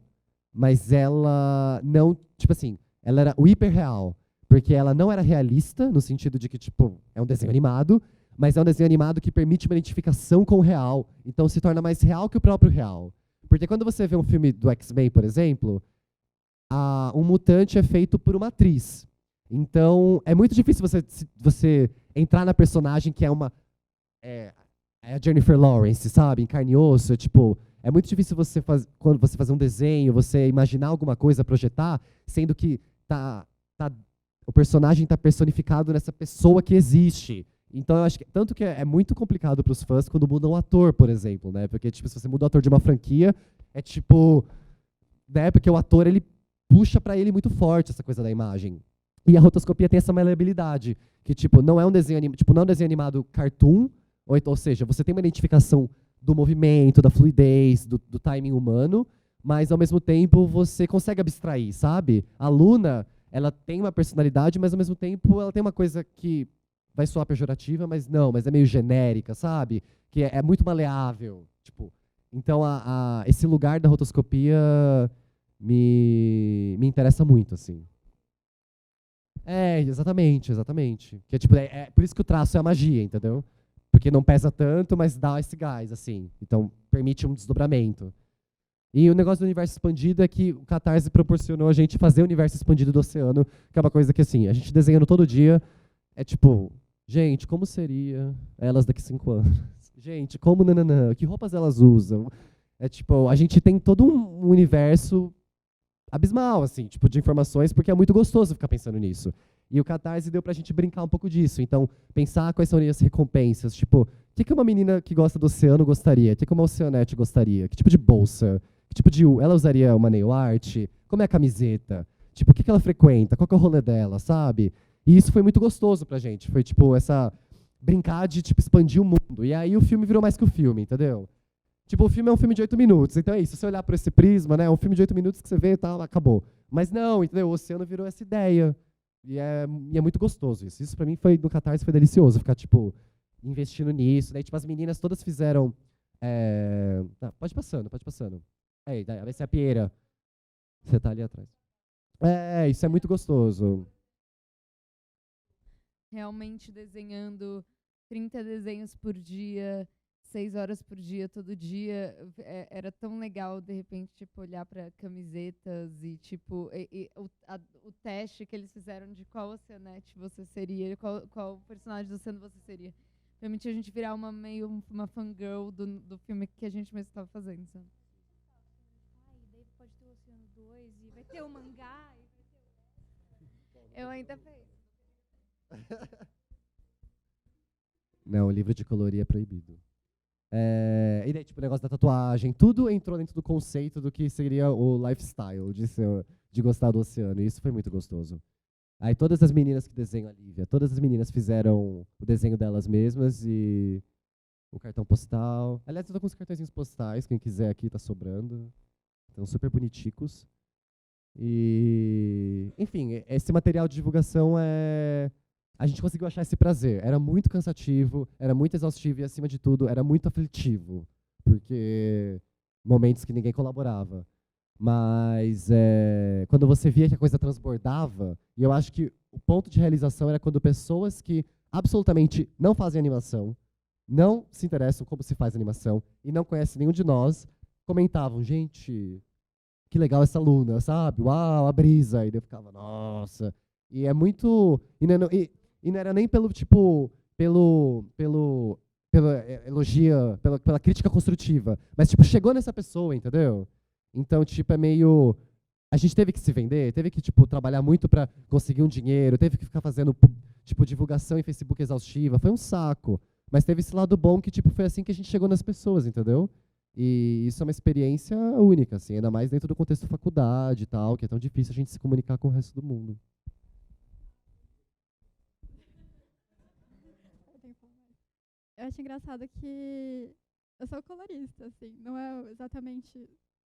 mas ela não, tipo assim, ela era o hiperreal, porque ela não era realista, no sentido de que, tipo, é um desenho animado, mas é um desenho animado que permite uma identificação com o real, então se torna mais real que o próprio real. Porque quando você vê um filme do X-Men, por exemplo, um mutante é feito por uma atriz. Então, é muito difícil você entrar na personagem que é a Jennifer Lawrence, sabe? Em carne e osso. Tipo, é muito difícil quando você fazer um desenho, você imaginar alguma coisa, projetar, sendo que o personagem está personificado nessa pessoa que existe. Então, eu acho que tanto que é muito complicado para os fãs quando mudam o ator, por exemplo, né? Porque, tipo, se você muda o ator de uma franquia, é tipo, né? Porque o ator, ele puxa para ele muito forte essa coisa da imagem. E a rotoscopia tem essa maleabilidade, que, tipo, não é um desenho animado cartoon, ou seja, você tem uma identificação do movimento, da fluidez, do timing humano, mas, ao mesmo tempo, você consegue abstrair, sabe? A Luna, ela tem uma personalidade, mas, ao mesmo tempo, ela tem uma coisa que vai soar pejorativa, mas é meio genérica, sabe? Que é muito maleável. Tipo, Então, esse lugar da rotoscopia me interessa muito, assim. Exatamente. Que tipo, por isso que o traço é a magia, entendeu? Porque não pesa tanto, mas dá esse gás, assim. Então, permite um desdobramento. E o negócio do universo expandido é que o Catarse proporcionou a gente fazer o universo expandido do oceano, que é uma coisa que, assim, a gente desenhando todo dia, é tipo, gente, como seria elas daqui 5 anos? Gente, como nananã, que roupas elas usam? É tipo, a gente tem todo um universo abismal, assim, tipo, de informações, porque é muito gostoso ficar pensando nisso. E o Catarse deu pra gente brincar um pouco disso. Então, pensar quais são as recompensas. Tipo, o que uma menina que gosta do oceano gostaria? O que uma oceanete gostaria? Que tipo de bolsa? Que tipo de... Ela usaria uma nail art? Como é a camiseta? Tipo, o que ela frequenta? Qual que é o rolê dela, sabe? E isso foi muito gostoso pra gente. Foi, tipo, essa... Brincar de, tipo, expandir o mundo. E aí o filme virou mais que o filme, entendeu? Tipo, o filme é um filme de 8 minutos. Então é isso. Se você olhar por esse prisma, né? É um filme de 8 minutos que você vê e tal, acabou. Mas não, entendeu? O oceano virou essa ideia. E é muito gostoso isso. Isso pra mim no Catarse foi delicioso. Ficar, tipo, investindo nisso. Daí, tipo, as meninas todas fizeram... pode ir passando. Aí, vai ser a Pieira. Você tá ali atrás. Isso é muito gostoso. Realmente desenhando 30 desenhos por dia, 6 horas por dia, todo dia, era tão legal, de repente, tipo, olhar para camisetas e, tipo, o teste que eles fizeram de qual oceanete você seria, qual personagem do oceano você seria. Permitiu a gente virar meio uma fangirl do filme que a gente mesmo estava fazendo, sabe? Daí pode ter o Oceano 2 e vai ter o mangá. Eu ainda fiz. Não, o livro de colorir é proibido. E daí, tipo, o negócio da tatuagem, tudo entrou dentro do conceito do que seria o lifestyle de gostar do oceano. E isso foi muito gostoso. Aí todas as meninas que desenham a Lívia, todas as meninas fizeram o desenho delas mesmas e o cartão postal. Aliás, eu tô com os cartõezinhos postais, quem quiser aqui tá sobrando. Estão super boniticos. E, enfim, esse material de divulgação a gente conseguiu achar esse prazer. Era muito cansativo, era muito exaustivo e, acima de tudo, era muito aflitivo. Porque momentos que ninguém colaborava. Mas quando você via que a coisa transbordava, e eu acho que o ponto de realização era quando pessoas que absolutamente não fazem animação, não se interessam como se faz animação, e não conhecem nenhum de nós, comentavam, gente, que legal essa Luna, sabe? Uau, a brisa. E daí eu ficava, nossa. E é muito... E não era nem pelo, tipo, pela elogia, pela crítica construtiva. Mas, tipo, chegou nessa pessoa, entendeu? Então, tipo, é meio... A gente teve que se vender, teve que, tipo, trabalhar muito para conseguir um dinheiro, teve que ficar fazendo, tipo, divulgação em Facebook exaustiva. Foi um saco. Mas teve esse lado bom que, tipo, foi assim que a gente chegou nas pessoas, entendeu? E isso é uma experiência única, assim, ainda mais dentro do contexto faculdade e tal, que é tão difícil a gente se comunicar com o resto do mundo. Eu acho engraçado que eu sou colorista, assim, não é exatamente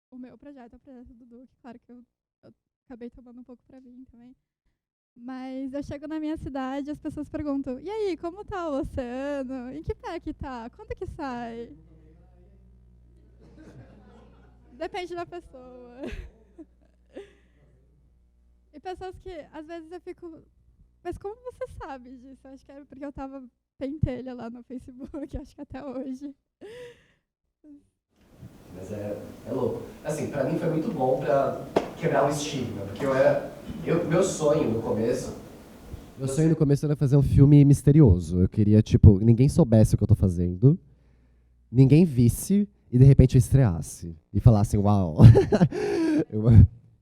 o meu projeto, é o projeto do Duque, claro que eu acabei tomando um pouco pra mim também. Mas eu chego na minha cidade e as pessoas perguntam, e aí, como tá o oceano? Em que pé que tá? Quando que sai? Depende da pessoa. E pessoas que, às vezes, eu fico... Mas como você sabe disso? Acho que é porque eu tava pentelha lá no Facebook, acho que até hoje. Mas é louco. Assim, pra mim foi muito bom pra quebrar o estigma, porque meu sonho no começo era fazer um filme misterioso. Eu queria, tipo, ninguém soubesse o que eu tô fazendo, ninguém visse e de repente eu estreasse e falasse, uau.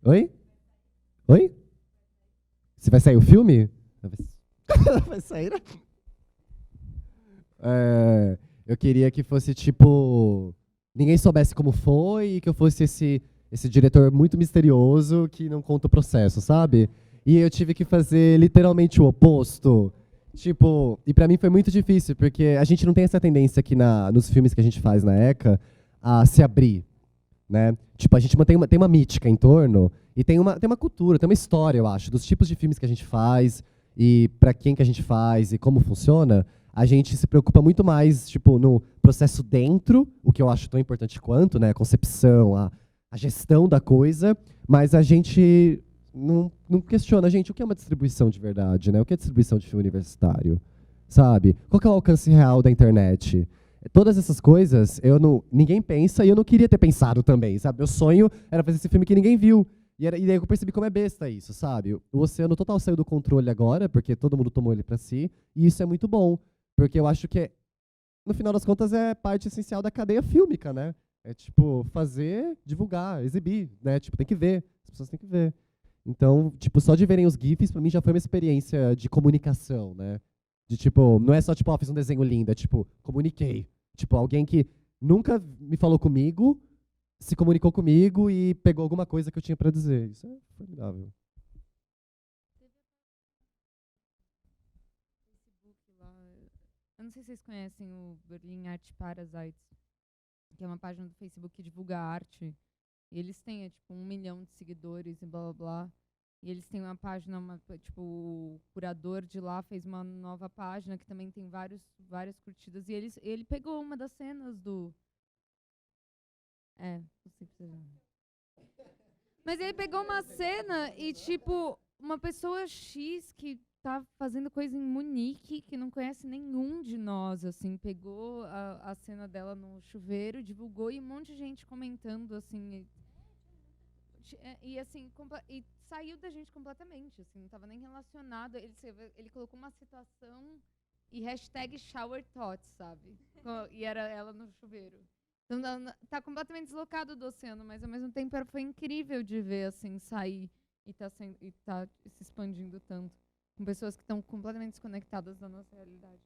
Oi? Se vai sair o filme? Vai sair? Eu queria que fosse, tipo, ninguém soubesse como foi e que eu fosse esse diretor muito misterioso que não conta o processo, sabe? E eu tive que fazer literalmente o oposto. Tipo, e pra mim foi muito difícil, porque a gente não tem essa tendência aqui nos filmes que a gente faz na ECA a se abrir, né? Tipo, a gente tem uma mítica em torno e tem uma cultura, tem uma história, eu acho, dos tipos de filmes que a gente faz e pra quem que a gente faz e como funciona. a gente se preocupa muito mais, tipo, no processo dentro, o que eu acho tão importante quanto, né? A concepção, a gestão da coisa, mas a gente não questiona, gente, o que é uma distribuição de verdade, né? O que é distribuição de filme universitário, sabe? Qual que é o alcance real da internet? Todas essas coisas, ninguém pensa e eu não queria ter pensado também, sabe? Meu sonho era fazer esse filme que ninguém viu. E daí eu percebi como é besta isso, sabe? O oceano total saiu do controle agora, porque todo mundo tomou ele pra si, e isso é muito bom, porque eu acho que, no final das contas, é parte essencial da cadeia fílmica, né? É tipo, fazer, divulgar, exibir, né? Tipo, tem que ver, as pessoas têm que ver. Então, tipo, só de verem os GIFs, pra mim já foi uma experiência de comunicação, né? De tipo, não é só tipo, fiz um desenho lindo, é tipo, comuniquei. Tipo, alguém que nunca me falou comigo, se comunicou comigo e pegou alguma coisa que eu tinha pra dizer. Isso é formidável. Eu não sei se vocês conhecem o Berlin Art Parasites, que é uma página do Facebook que divulga arte. E eles têm, tipo, 1 milhão de seguidores e blá, blá, blá. E eles têm uma página, tipo, o curador de lá fez uma nova página que também tem várias curtidas. E ele pegou uma das cenas do... você precisa... Mas ele pegou uma cena e, tipo, uma pessoa X que tá fazendo coisa em Munique, que não conhece nenhum de nós, assim, pegou a cena dela no chuveiro, divulgou, e um monte de gente comentando, assim, assim, e saiu da gente completamente, assim, não estava nem relacionado. Ele colocou uma citação e hashtag shower thoughts, sabe? E era ela no chuveiro. Então, tá completamente deslocado do oceano, mas ao mesmo tempo foi incrível de ver, assim, sair e tá se expandindo tanto, com pessoas que estão completamente desconectadas da nossa realidade.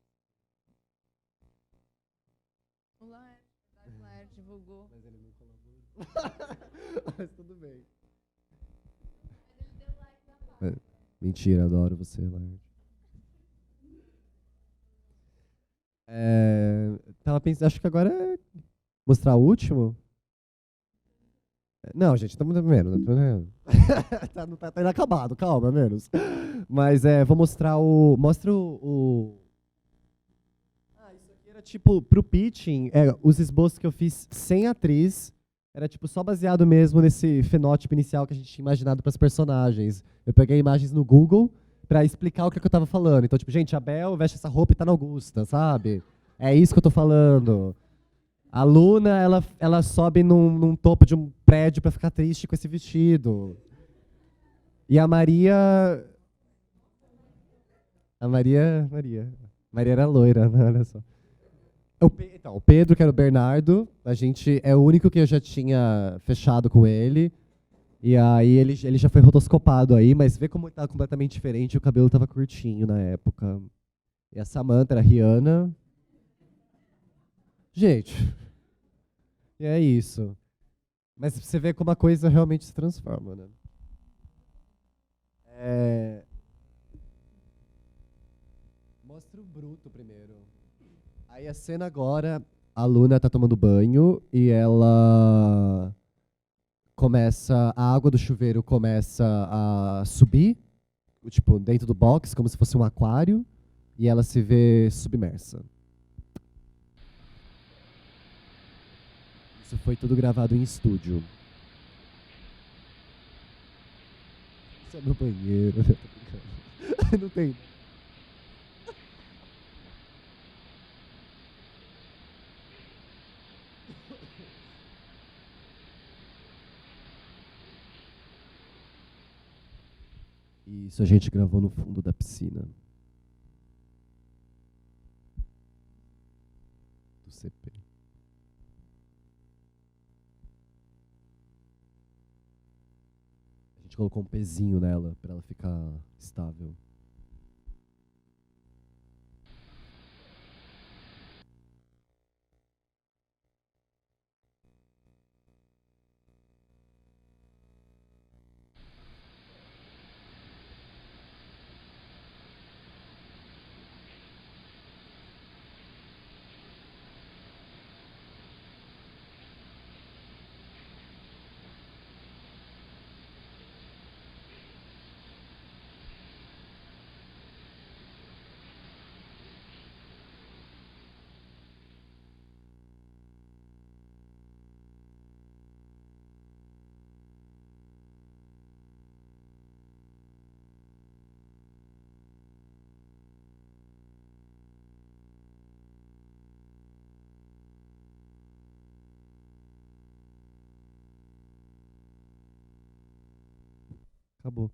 O Laer divulgou. Mas ele não colaborou. Mas tudo bem. Mas ele deu like na página. Mentira, adoro você, Laer. Tava pensando, acho que agora é mostrar o último. Não, gente, estamos menos. Tá inacabado, calma, menos. Mas vou mostrar o. Mostra o. Isso aqui era tipo, pro pitching, os esboços que eu fiz sem atriz. Era tipo só baseado mesmo nesse fenótipo inicial que a gente tinha imaginado para as personagens. Eu peguei imagens no Google para explicar o que eu tava falando. Então, tipo, gente, a Bel veste essa roupa e tá na Augusta, sabe? É isso que eu tô falando. A Luna, ela sobe num topo de um prédio pra ficar triste com esse vestido. E a Maria... Maria era loira, né? Olha só. Então, o Pedro, que era o Bernardo, a gente é o único que eu já tinha fechado com ele. E aí ele já foi rotoscopado aí, mas vê como ele tá completamente diferente, o cabelo tava curtinho na época. E a Samantha era a Rihanna. Gente... E é isso. Mas você vê como a coisa realmente se transforma, né? Mostra o bruto primeiro. Aí a cena agora, a Luna tá tomando banho e ela a água do chuveiro começa a subir, tipo, dentro do box, como se fosse um aquário, e ela se vê submersa. Isso foi tudo gravado em estúdio. Isso é meu banheiro, né? Tô brincando. Não tem. Isso a gente gravou no fundo da piscina. Do CP. A gente colocou um pezinho nela para ela ficar estável. Acabou.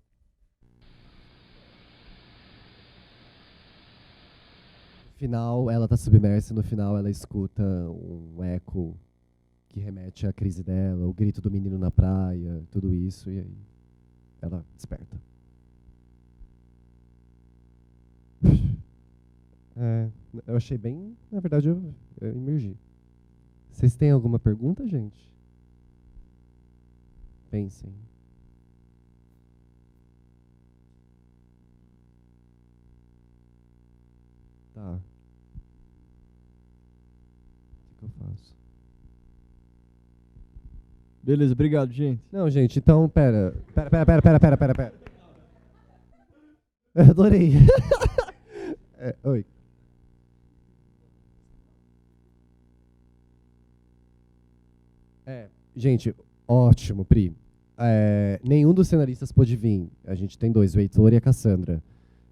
No final, ela tá submersa e no final ela escuta um eco que remete à crise dela, o grito do menino na praia, tudo isso, e aí ela desperta. Eu achei bem, na verdade eu imergi. Vocês têm alguma pergunta, gente? Pensem. Tá. O que eu faço? Beleza, obrigado, gente. Não, gente, então, pera. Eu adorei. Oi. Gente, ótimo, Pri. Nenhum dos cenaristas pôde vir. A gente tem dois, o Heitor e a Cassandra.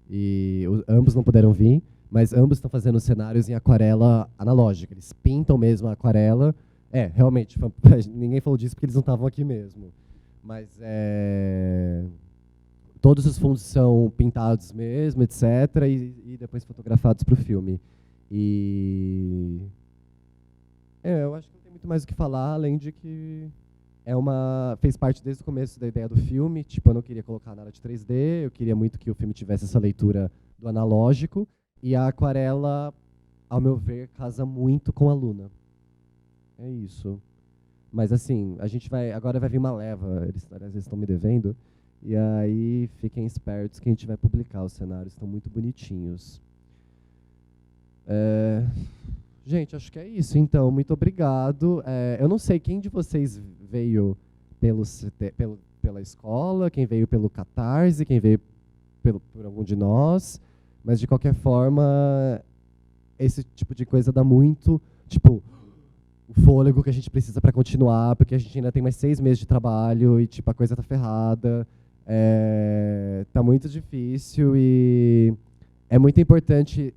E ambos não puderam vir, mas ambos estão fazendo cenários em aquarela analógica. Eles pintam mesmo a aquarela. Realmente, ninguém falou disso porque eles não estavam aqui mesmo. Mas todos os fundos são pintados mesmo, etc. E depois fotografados para o filme. E eu acho que não tem muito mais o que falar, além de que fez parte desde o começo da ideia do filme. Tipo, eu não queria colocar nada de 3D, eu queria muito que o filme tivesse essa leitura do analógico. E a aquarela, ao meu ver, casa muito com a Luna. É isso. Mas assim, agora vai vir uma leva, eles às vezes estão me devendo. E aí fiquem espertos que a gente vai publicar, os cenários estão muito bonitinhos. Gente, acho que é isso, então, muito obrigado. Eu não sei quem de vocês veio pela escola, quem veio pelo Catarse, quem veio por algum de nós, mas de qualquer forma, esse tipo de coisa dá muito, tipo, o fôlego que a gente precisa para continuar, porque a gente ainda tem mais 6 meses de trabalho e tipo, a coisa tá ferrada, tá muito difícil e é muito importante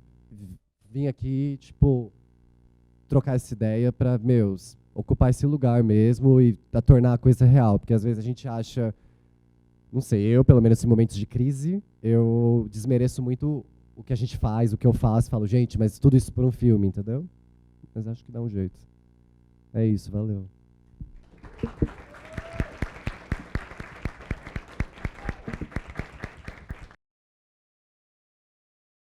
vir aqui, tipo, trocar essa ideia para, ocupar esse lugar mesmo e tornar a coisa real, porque às vezes a gente acha, não sei, eu pelo menos em momentos de crise, eu desmereço muito o que a gente faz, o que eu faço, falo, gente, mas tudo isso por um filme, entendeu? Mas acho que dá um jeito. É isso, valeu.